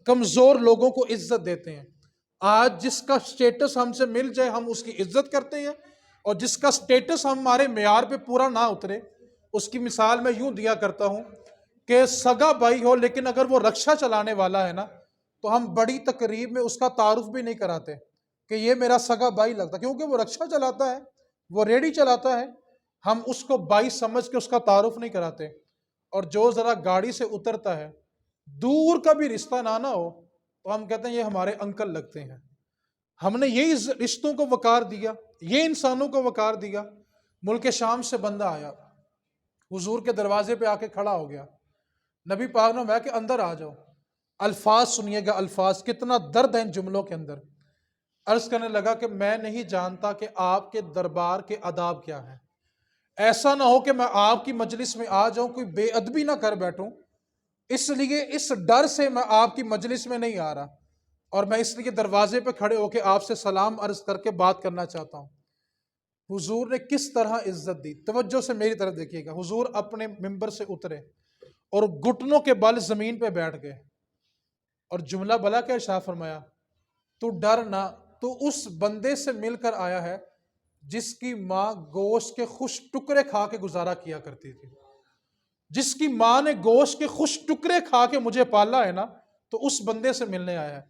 کمزور لوگوں کو عزت دیتے ہیں۔ آج جس کا سٹیٹس ہم سے مل جائے ہم اس کی عزت کرتے ہیں، اور جس کا سٹیٹس ہمارے معیار پہ پورا نہ اترے اس کی مثال میں یوں دیا کرتا ہوں کہ سگا بھائی ہو لیکن اگر وہ رکشہ چلانے والا ہے نا تو ہم بڑی تقریب میں اس کا تعارف بھی نہیں کراتے کہ یہ میرا سگا بھائی لگتا، کیونکہ وہ رکشہ چلاتا ہے، وہ ریڑھی چلاتا ہے، ہم اس کو بھائی سمجھ کے اس کا تعارف نہیں کراتے۔ اور جو ذرا گاڑی سے اترتا ہے دور کا بھی رشتہ نہ ہو تو ہم کہتے ہیں یہ ہمارے انکل لگتے ہیں۔ ہم نے یہی رشتوں کو وقار دیا، یہ انسانوں کو وقار دیا۔ ملک شام سے بندہ آیا، حضور کے دروازے پہ آ کے کھڑا ہو گیا، نبی پاک نے فرمایا کہ اندر آ جاؤ۔ الفاظ سنیے گا، الفاظ کتنا درد ہے ان جملوں کے اندر۔ عرض کرنے لگا کہ میں نہیں جانتا کہ آپ کے دربار کے آداب کیا ہیں، ایسا نہ ہو کہ میں آپ کی مجلس میں آ جاؤں کوئی بے ادبی نہ کر بیٹھوں، اس لیے اس ڈر سے میں آپ کی مجلس میں نہیں آ رہا، اور میں اس لیے دروازے پہ کھڑے ہو کے آپ سے سلام عرض کر کے بات کرنا چاہتا ہوں۔ حضور نے کس طرح عزت دی، توجہ سے میری طرف دیکھیے گا۔ حضور اپنے ممبر سے اترے اور گھٹنوں کے بل زمین پہ بیٹھ گئے، اور جملہ بلا کے ارشاد فرمایا تو ڈر نہ، تو اس بندے سے مل کر آیا ہے جس کی ماں گوشت کے خوش ٹکڑے کھا کے گزارا کیا کرتی تھی، جس کی ماں نے گوشت کے خوش ٹکڑے کھا کے مجھے پالا ہے نا، تو اس بندے سے ملنے آیا ہے۔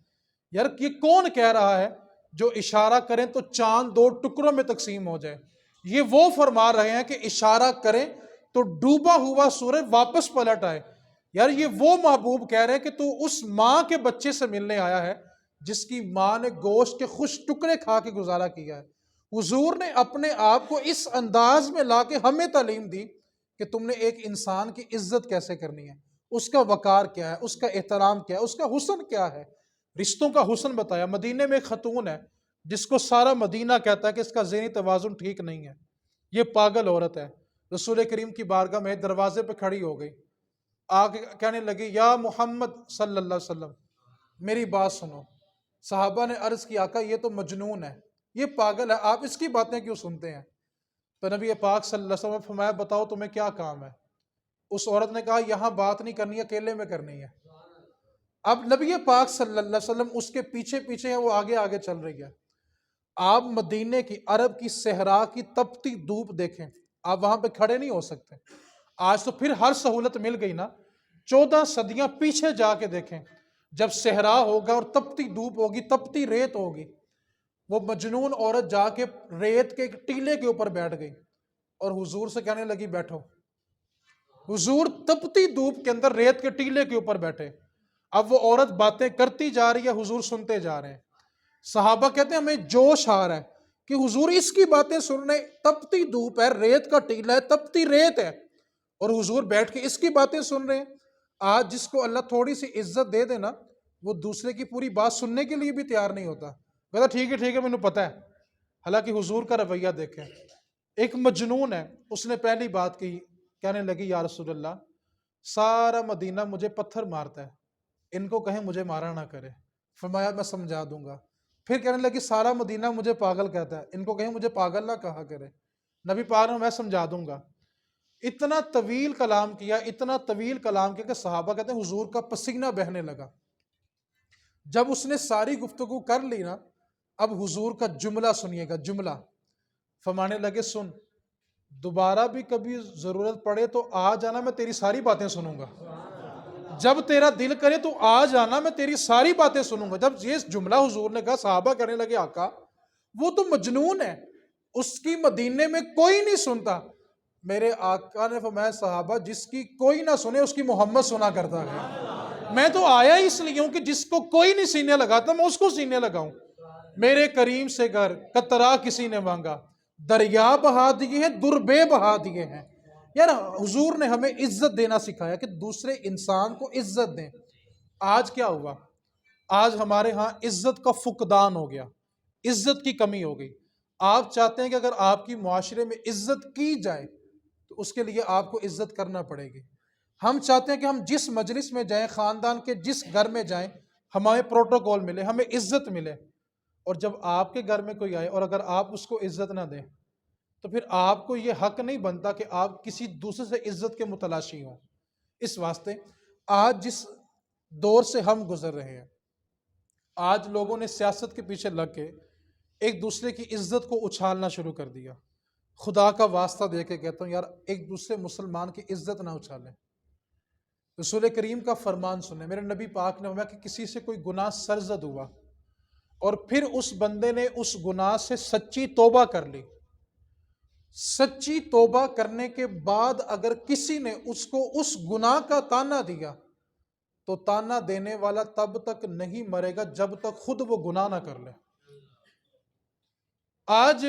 یار یہ کون کہہ رہا ہے جو اشارہ کریں تو چاند 2 ٹکڑوں میں تقسیم ہو جائے؟ یہ وہ فرما رہے ہیں کہ اشارہ کریں تو ڈوبا ہوا سورج واپس پلٹ آئے۔ یار یہ وہ محبوب کہہ رہے ہیں کہ تو اس ماں کے بچے سے ملنے آیا ہے جس کی ماں نے گوشت کے خوش ٹکڑے کھا کے گزارا کیا ہے۔ حضور نے اپنے آپ کو اس انداز میں لا کے ہمیں تعلیم دی کہ تم نے ایک انسان کی عزت کیسے کرنی ہے، اس کا وقار کیا ہے، اس کا احترام کیا ہے، اس کا حسن کیا ہے، رشتوں کا حسن بتایا۔ مدینے میں ایک خاتون ہے جس کو سارا مدینہ کہتا ہے کہ اس کا ذہنی توازن ٹھیک نہیں ہے، یہ پاگل عورت ہے۔ رسول کریم کی بارگاہ میں دروازے پہ کھڑی ہو گئی، آگے کہنے لگی یا محمد صلی اللہ علیہ وسلم میری بات سنو۔ صحابہ نے عرض کی آقا یہ تو مجنون ہے، یہ پاگل ہے، آپ اس کی باتیں کیوں سنتے ہیں؟ تو نبی پاک صلی اللہ علیہ وسلم نے فرمایا بتاؤ تمہیں کیا کام ہے؟ اس عورت نے کہا یہاں بات نہیں کرنی ہے، اکیلے میں کرنی ہے۔ اب نبی پاک صلی اللہ علیہ وسلم اس کے پیچھے پیچھے ہیں، وہ آگے آگے چل رہی ہے۔ آپ مدینے کی عرب کی صحرا کی تپتی دھوپ دیکھیں، آپ وہاں پہ کھڑے نہیں ہو سکتے۔ آج تو پھر ہر سہولت مل گئی نا، 14 صدیاں پیچھے جا کے دیکھیں، جب صحرا ہوگا اور تپتی دھوپ ہوگی، تپتی ریت ہوگی، وہ مجنون عورت جا کے ریت کے ایک ٹیلے کے اوپر بیٹھ گئی اور حضور سے کہنے لگی بیٹھو۔ حضور تپتی دھوپ کے اندر ریت کے ٹیلے کے اوپر بیٹھے۔ اب وہ عورت باتیں کرتی جا رہی ہے، حضور سنتے جا رہے ہیں۔ صحابہ کہتے ہیں ہمیں جوش آ رہا ہے کہ حضور اس کی باتیں سن رہے، تپتی دھوپ ہے، ریت کا ٹیلا ہے، تپتی ریت ہے، اور حضور بیٹھ کے اس کی باتیں سن رہے ہیں۔ آج جس کو اللہ تھوڑی سی عزت دے دینا، وہ دوسرے کی پوری بات سننے کے لیے بھی تیار نہیں ہوتا، کہتا ٹھیک ہے مجھے پتہ ہے۔ حالانکہ حضور کا رویہ دیکھیں، ایک مجنون ہے، اس نے پہلی بات کی، کہنے لگی یا رسول اللہ سارا مدینہ مجھے پتھر مارتا ہے، ان کو کہیں مجھے مارا نہ کرے۔ فرمایا میں سمجھا دوں گا۔ پھر کہنے لگی سارا مدینہ مجھے پاگل کہتا ہے، ان کو کہیں مجھے پاگل نہ کہا کرے۔ نبی پاک نے میں سمجھا دوں گا۔ اتنا طویل کلام کیا، اتنا طویل کلام کیا کہ صحابہ کہتے ہیں حضور کا پسینہ بہنے لگا۔ جب اس نے ساری گفتگو کر لی نا، اب حضور کا جملہ سنیے گا، جملہ فرمانے لگے سن، دوبارہ بھی کبھی ضرورت پڑے تو آ جانا، میں تیری ساری باتیں سنوں گا۔ جب تیرا دل کرے تو آ جانا، میں تیری ساری باتیں سنوں گا۔ جب یہ جملہ حضور نے کہا، صحابہ کہنے لگے آقا وہ تو مجنون ہے، اس کی مدینے میں کوئی نہیں سنتا۔ میرے آقا نے فرمایا صحابہ جس کی کوئی نہ سنے اس کی محمد سنا کرتا ہے۔ میں تو آیا اس لیے ہوں کہ جس کو کوئی نہیں سینے لگاتا میں اس کو سینے لگاؤں۔ میرے کریم سے گھر قطرہ کسی نے مانگا، دریا بہا دیے ہیں، دربے بہا دیے ہیں۔ یار حضور نے ہمیں عزت دینا سکھایا کہ دوسرے انسان کو عزت دیں۔ آج کیا ہوا؟ آج ہمارے ہاں عزت کا فقدان ہو گیا، عزت کی کمی ہو گئی۔ آپ چاہتے ہیں کہ اگر آپ کی معاشرے میں عزت کی جائے تو اس کے لیے آپ کو عزت کرنا پڑے گی۔ ہم چاہتے ہیں کہ ہم جس مجلس میں جائیں، خاندان کے جس گھر میں جائیں، ہمیں پروٹوکول ملے، ہمیں عزت ملے۔ اور جب آپ کے گھر میں کوئی آئے اور اگر آپ اس کو عزت نہ دیں تو پھر آپ کو یہ حق نہیں بنتا کہ آپ کسی دوسرے سے عزت کے متلاشی ہوں۔ اس واسطے آج جس دور سے ہم گزر رہے ہیں، آج لوگوں نے سیاست کے پیچھے لگ کے ایک دوسرے کی عزت کو اچھالنا شروع کر دیا۔ خدا کا واسطہ دے کے کہتا ہوں یار ایک دوسرے مسلمان کی عزت نہ اچھالیں۔ رسول کریم کا فرمان سنیں، میرے نبی پاک نے فرمایا کہ کسی سے کوئی گناہ سرزد ہوا اور پھر اس بندے نے اس گناہ سے سچی توبہ کر لی، سچی توبہ کرنے کے بعد اگر کسی نے اس کو اس گناہ کا تانا دیا تو تانا دینے والا تب تک نہیں مرے گا جب تک خود وہ گناہ نہ کر لے۔ آج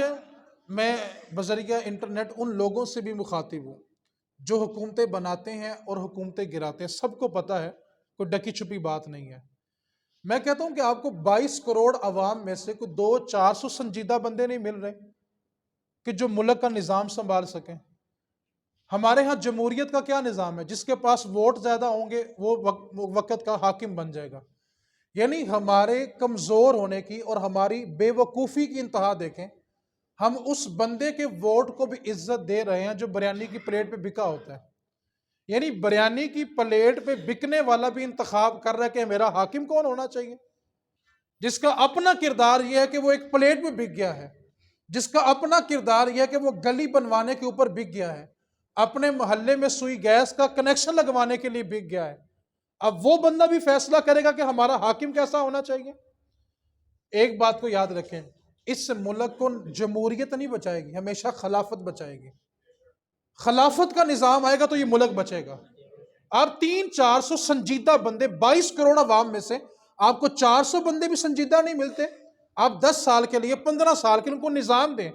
میں بذریعہ انٹرنیٹ ان لوگوں سے بھی مخاطب ہوں جو حکومتیں بناتے ہیں اور حکومتیں گراتے ہیں۔ سب کو پتہ ہے، کوئی ڈکی چھپی بات نہیں ہے۔ میں کہتا ہوں کہ آپ کو 22 کروڑ عوام میں سے کوئی 200-400 سنجیدہ بندے نہیں مل رہے کہ جو ملک کا نظام سنبھال سکیں۔ ہمارے ہاں جمہوریت کا کیا نظام ہے؟ جس کے پاس ووٹ زیادہ ہوں گے وہ وقت کا حاکم بن جائے گا۔ یعنی ہمارے کمزور ہونے کی اور ہماری بے وقوفی کی انتہا دیکھیں، ہم اس بندے کے ووٹ کو بھی عزت دے رہے ہیں جو بریانی کی پلیٹ پہ بکا ہوتا ہے۔ یعنی بریانی کی پلیٹ پہ بکنے والا بھی انتخاب کر رہا ہے کہ میرا حاکم کون ہونا چاہیے، جس کا اپنا کردار یہ ہے کہ وہ ایک پلیٹ پہ بک گیا ہے، جس کا اپنا کردار یہ ہے کہ وہ گلی بنوانے کے اوپر بک گیا ہے، اپنے محلے میں سوئی گیس کا کنیکشن لگوانے کے لیے بک گیا ہے۔ اب وہ بندہ بھی فیصلہ کرے گا کہ ہمارا حاکم کیسا ہونا چاہیے۔ ایک بات کو یاد رکھیں، اس ملک کو جمہوریت نہیں بچائے گی، ہمیشہ خلافت بچائے گی۔ خلافت کا نظام آئے گا تو یہ ملک بچے گا۔ آپ 300-400 سنجیدہ بندے 22 کروڑ عوام میں سے آپ کو 400 بندے بھی سنجیدہ نہیں ملتے؟ آپ 10 سال کے لیے 15 سال کے لیے ان کو نظام دیں،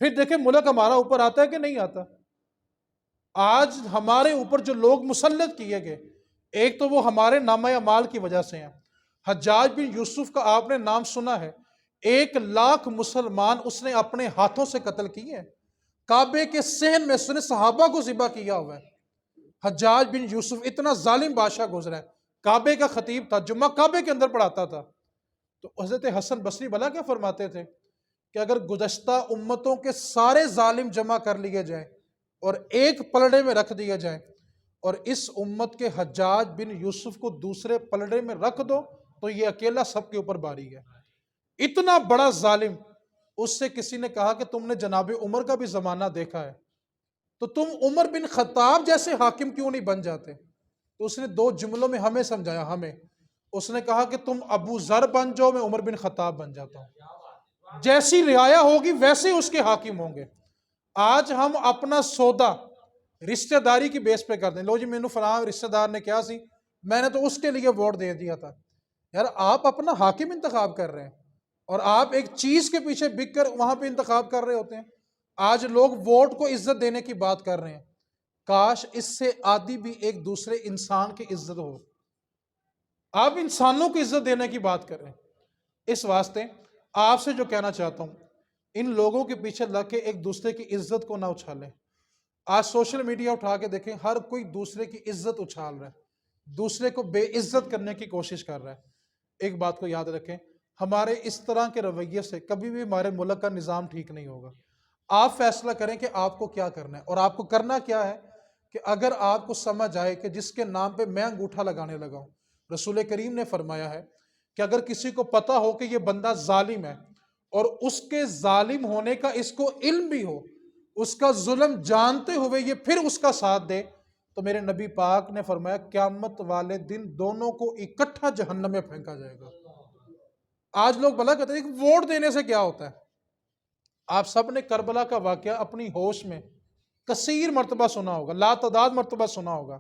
پھر دیکھیں ملک ہمارا اوپر آتا ہے کہ نہیں آتا۔ آج ہمارے اوپر جو لوگ مسلط کیے گئے، ایک تو وہ ہمارے نامہ اعمال کی وجہ سے ہیں۔ حجاج بن یوسف کا آپ نے نام سنا ہے، 1,00,000 مسلمان اس نے اپنے ہاتھوں سے قتل کیے ہیں۔ کعبے کے صحن میں اس نے صحابہ کو ذبح کیا ہوا ہے۔ حجاج بن یوسف اتنا ظالم بادشاہ گزرا ہے، کعبے کا خطیب تھا، جمعہ کعبے کے اندر پڑھاتا تھا۔ تو حضرت حسن بصری بھلا کیا فرماتے تھے کہ اگر گزشتہ امتوں کے سارے ظالم جمع کر لیے جائیں اور ایک پلڑے میں رکھ دیے جائیں اور اس امت کے حجاج بن یوسف کو دوسرے پلڑے میں رکھ دو تو یہ اکیلا سب کے اوپر باری ہے۔ اتنا بڑا ظالم۔ اس سے کسی نے کہا کہ تم نے جناب عمر کا بھی زمانہ دیکھا ہے، تو تم عمر بن خطاب جیسے حاکم کیوں نہیں بن جاتے؟ تو اس نے 2 جملوں میں ہمیں سمجھایا، ہمیں اس نے کہا کہ تم ابو ذر بن جاؤ، میں عمر بن خطاب بن جاتا ہوں، جیسی رعایا ہوگی ویسے اس کے حاکم ہوں گے۔ آج ہم اپنا سودا رشتہ داری کی بیس پہ کر دیں، لو جی مینو فلاں رشتہ دار نے کیا سی، میں نے تو اس کے لیے ووٹ دے دیا تھا۔ یار آپ اپنا حاکم انتخاب کر رہے ہیں اور آپ ایک چیز کے پیچھے بک کر وہاں پہ انتخاب کر رہے ہوتے ہیں۔ آج لوگ ووٹ کو عزت دینے کی بات کر رہے ہیں، کاش اس سے آدھی بھی ایک دوسرے انسان کی عزت ہو۔ آپ انسانوں کو عزت دینے کی بات کر رہے ہیں۔ اس واسطے آپ سے جو کہنا چاہتا ہوں، ان لوگوں کے پیچھے لگ کے ایک دوسرے کی عزت کو نہ اچھالیں۔ آج سوشل میڈیا اٹھا کے دیکھیں، ہر کوئی دوسرے کی عزت اچھال رہا ہے، دوسرے کو بے عزت کرنے کی کوشش کر رہا ہے۔ ایک بات کو یاد رکھیں، ہمارے اس طرح کے رویے سے کبھی بھی ہمارے ملک کا نظام ٹھیک نہیں ہوگا۔ آپ فیصلہ کریں کہ آپ کو کیا کرنا ہے، اور آپ کو کرنا کیا ہے کہ اگر آپ کو سمجھ آئے کہ جس کے نام پہ میں انگوٹھا لگانے لگا ہوں، رسول کریم نے فرمایا ہے کہ اگر کسی کو پتا ہو کہ یہ بندہ ظالم ہے اور اس کے ظالم ہونے کا اس کو علم بھی ہو، اس کا ظلم جانتے ہوئے یہ پھر اس کا ساتھ دے، تو میرے نبی پاک نے فرمایا قیامت والے دن دونوں کو اکٹھا جہنم میں پھینکا جائے گا۔ آج لوگ بھلا کہتے ہیں کہ ووٹ دینے سے کیا ہوتا ہے؟ آپ سب نے کربلا کا واقعہ اپنی ہوش میں کثیر مرتبہ سنا ہوگا، لا تعداد مرتبہ سنا ہوگا۔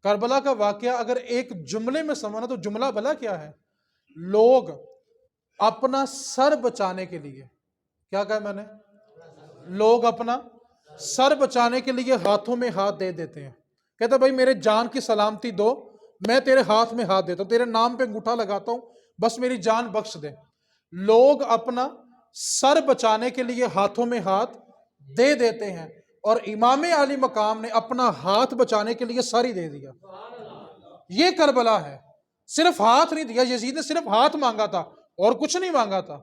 کربلا کا واقعہ اگر ایک جملے میں سمجھنا تو جملہ بھلا کیا ہے؟ لوگ اپنا سر بچانے کے لیے، کیا کہا میں نے؟ لوگ اپنا سر بچانے کے لیے ہاتھوں میں ہاتھ دے دیتے ہیں۔ کہتا بھائی میرے جان کی سلامتی دو، میں تیرے ہاتھ میں ہاتھ دیتا ہوں، تیرے نام پہ انگوٹھا لگاتا ہوں، بس میری جان بخش دے۔ لوگ اپنا سر بچانے کے لیے ہاتھوں میں ہاتھ دے دیتے ہیں، اور امام علی مقام نے اپنا ہاتھ بچانے کے لیے سر ہی دے دیا۔ یہ کربلا ہے۔ صرف ہاتھ نہیں دیا، یزید نے صرف ہاتھ مانگا تھا اور کچھ نہیں مانگا تھا۔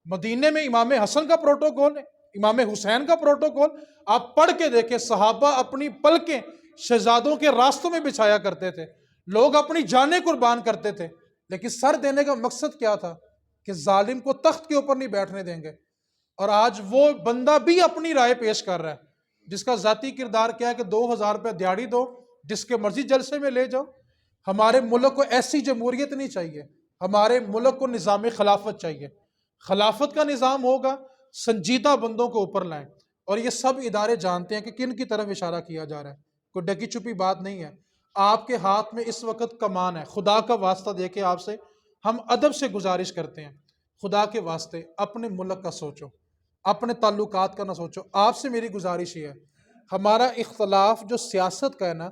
مدینے میں امام حسن کا پروٹوکول ہے، امام حسین کا پروٹوکول آپ پڑھ کے دیکھیں، صحابہ اپنی پلکیں شہزادوں کے راستوں میں بچھایا کرتے تھے، لوگ اپنی جانیں قربان کرتے تھے، لیکن سر دینے کا مقصد کیا تھا؟ کہ ظالم کو تخت کے اوپر نہیں بیٹھنے دیں گے۔ اور آج وہ بندہ بھی اپنی رائے پیش کر رہا ہے، جس کا ذاتی کردار کیا ہے کہ 2,000 روپے دیہڑی دو، جس کے مرضی جلسے میں لے جاؤ۔ ہمارے ملک کو ایسی جمہوریت نہیں چاہیے، ہمارے ملک کو نظام خلافت چاہیے۔ خلافت کا نظام ہوگا، سنجیدہ بندوں کو اوپر لائیں، اور یہ سب ادارے جانتے ہیں کہ کن کی طرف اشارہ کیا جا رہا ہے، کوئی ڈکی چھپی بات نہیں ہے۔ آپ کے ہاتھ میں اس وقت کمان ہے، خدا کا واسطہ دے کے آپ سے ہم ادب سے گزارش کرتے ہیں، خدا کے واسطے اپنے ملک کا سوچو، اپنے تعلقات کا نہ سوچو۔ آپ سے میری گزارش یہ ہے، ہمارا اختلاف جو سیاست کا ہے نا،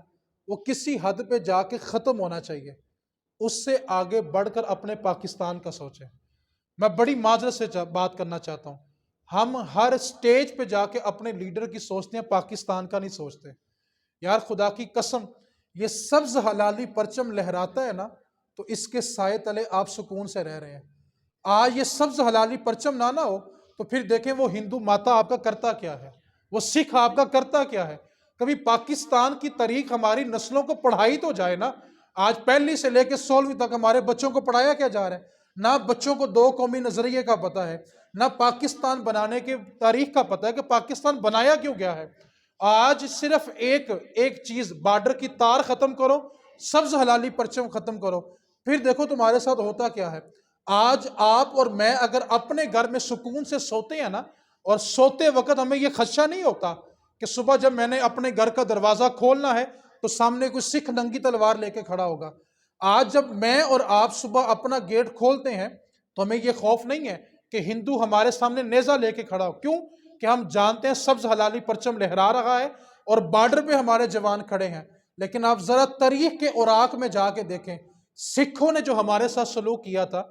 وہ کسی حد پہ جا کے ختم ہونا چاہیے، اس سے آگے بڑھ کر اپنے پاکستان کا سوچیں۔ میں بڑی معذرت سے بات کرنا چاہتا ہوں، ہم ہر سٹیج پہ جا کے اپنے لیڈر کی سوچتے ہیں، پاکستان کا نہیں سوچتے۔ یار خدا کی قسم، یہ سبز حلالی پرچم لہراتا ہے نا، تو اس کے سائے تلے آپ سکون سے رہ رہے ہیں۔ آج یہ سبز حلالی پرچم نہ ہو تو پھر دیکھیں وہ ہندو ماتا آپ کا کرتا کیا ہے، وہ سکھ آپ کا کرتا کیا ہے۔ کبھی پاکستان کی تاریخ ہماری نسلوں کو پڑھائی تو جائے نا۔ آج پہلی سے لے کے 16ویں تک ہمارے بچوں کو پڑھایا کیا جا رہا ہے؟ نہ بچوں کو 2 قومی نظریے کا پتہ ہے، نہ پاکستان بنانے کی تاریخ کا پتہ ہے کہ پاکستان بنایا کیوں گیا ہے۔ آج صرف ایک چیز، بارڈر کی تار ختم کرو، سبز حلالی پرچم ختم کرو، پھر دیکھو تمہارے ساتھ ہوتا کیا ہے۔ آج آپ اور میں اگر اپنے گھر میں سکون سے سوتے ہیں نا، اور سوتے وقت ہمیں یہ خدشہ نہیں ہوتا کہ صبح جب میں نے اپنے گھر کا دروازہ کھولنا ہے تو سامنے کوئی سکھ ننگی تلوار لے کے کھڑا ہوگا۔ آج جب میں اور آپ صبح اپنا گیٹ کھولتے ہیں تو ہمیں یہ خوف نہیں ہے کہ ہندو ہمارے سامنے نیزہ لے کے کھڑا ہو، کیوں کہ ہم جانتے ہیں سبز حلالی پرچم لہرا رہا ہے اور بارڈر پہ ہمارے جوان کھڑے ہیں۔ لیکن آپ ذرا تاریخ کے اوراق میں جا کے دیکھیں، سکھوں نے جو ہمارے ساتھ سلوک کیا تھا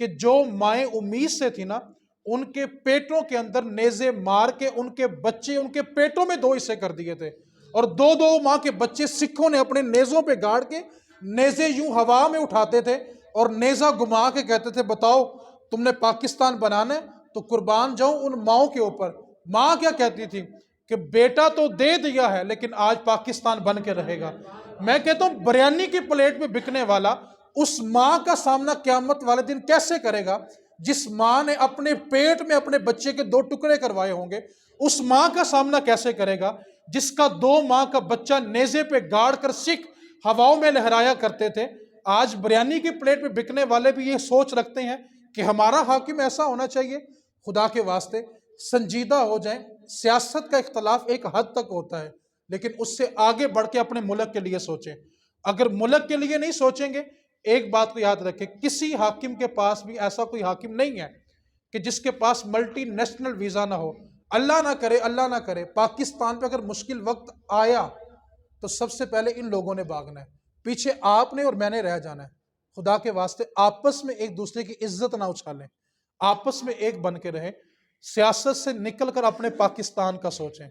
کہ جو مائیں امید سے تھی نا، ان کے پیٹوں کے اندر نیزے مار کے ان کے بچے ان کے پیٹوں میں 2 حصے کر دیے تھے، اور 2 ماہ کے بچے سکھوں نے اپنے نیزوں پہ گاڑ کے نیزے یوں ہوا میں اٹھاتے تھے اور نیزہ گما کے کہتے تھے بتاؤ تم نے پاکستان بنانا ہے تو قربان جاؤں ان ماؤں کے اوپر۔ ماں کیا کہتی تھی کہ بیٹا تو دے دیا ہے لیکن آج پاکستان بن کے رہے گا۔ میں کہتا ہوں بریانی کی پلیٹ میں بکنے والا اس ماں کا سامنا قیامت والے دن کیسے کرے گا جس ماں نے اپنے پیٹ میں اپنے بچے کے 2 ٹکڑے کروائے ہوں گے؟ اس ماں کا سامنا کیسے کرے گا جس کا 2 ماہ کا بچہ نیزے پہ گاڑ کر سکھ ہواؤں میں لہرایا کرتے تھے؟ آج بریانی کی پلیٹ پہ بکنے والے بھی یہ سوچ رکھتے ہیں کہ ہمارا حاکم ایسا ہونا چاہیے۔ خدا کے واسطے سنجیدہ ہو جائیں۔ سیاست کا اختلاف ایک حد تک ہوتا ہے لیکن اس سے آگے بڑھ کے اپنے ملک کے لیے سوچیں۔ اگر ملک کے لیے نہیں سوچیں گے، ایک بات کو یاد رکھیں، کسی حاکم کے پاس بھی ایسا کوئی حاکم نہیں ہے کہ جس کے پاس ملٹی نیشنل ویزا نہ ہو۔ اللہ نہ کرے پاکستان پہ اگر مشکل وقت آیا تو سب سے پہلے ان لوگوں نے بھاگنا ہے، پیچھے آپ نے اور میں نے رہ جانا ہے۔ خدا کے واسطے آپس میں ایک دوسرے کی عزت نہ اچھالیں، آپس میں ایک بن کے رہیں، سیاست سے نکل کر اپنے پاکستان کا سوچیں۔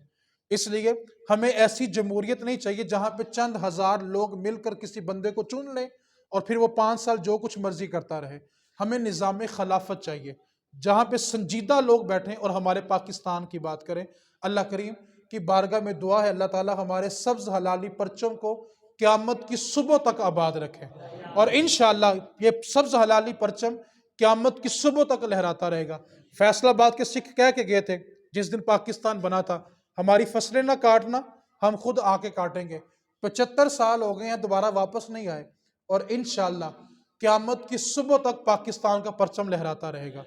اس لیے ہمیں ایسی جمہوریت نہیں چاہیے جہاں پہ چند ہزار لوگ مل کر کسی بندے کو چن لیں اور پھر وہ 5 سال جو کچھ مرضی کرتا رہے۔ ہمیں نظام خلافت چاہیے جہاں پہ سنجیدہ لوگ بیٹھیں اور ہمارے پاکستان کی بات کریں۔ اللہ کریم کی بارگاہ میں دعا ہے اللہ تعالی ہمارے سبز حلالی پرچم کو قیامت کی صبح تک آباد رکھے، اور انشاءاللہ یہ سبز حلالی پرچم قیامت کی صبح تک لہراتا رہے گا۔ فیصل آباد کے سکھ کہہ کے گئے تھے جس دن پاکستان بنا تھا، ہماری فصلیں نہ کاٹنا، ہم خود آ کے کاٹیں گے۔ 75 سال ہو گئے ہیں، دوبارہ واپس نہیں آئے، اور انشاءاللہ قیامت کی صبح تک پاکستان کا پرچم لہراتا رہے گا۔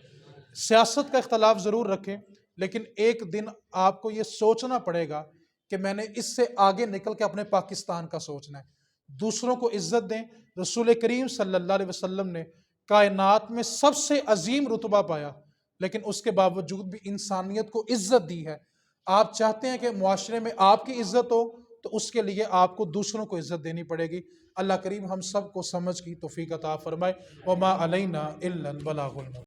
سیاست کا اختلاف ضرور رکھیں لیکن ایک دن آپ کو یہ سوچنا پڑے گا کہ میں نے اس سے آگے نکل کے اپنے پاکستان کا سوچنا ہے۔ دوسروں کو عزت دیں۔ رسول کریم صلی اللہ علیہ وسلم نے کائنات میں سب سے عظیم رتبہ پایا لیکن اس کے باوجود بھی انسانیت کو عزت دی ہے۔ آپ چاہتے ہیں کہ معاشرے میں آپ کی عزت ہو تو اس کے لیے آپ کو دوسروں کو عزت دینی پڑے گی۔ اللہ کریم ہم سب کو سمجھ کی توفیق عطا فرمائے۔ وما علینا الا البلاغ المبین۔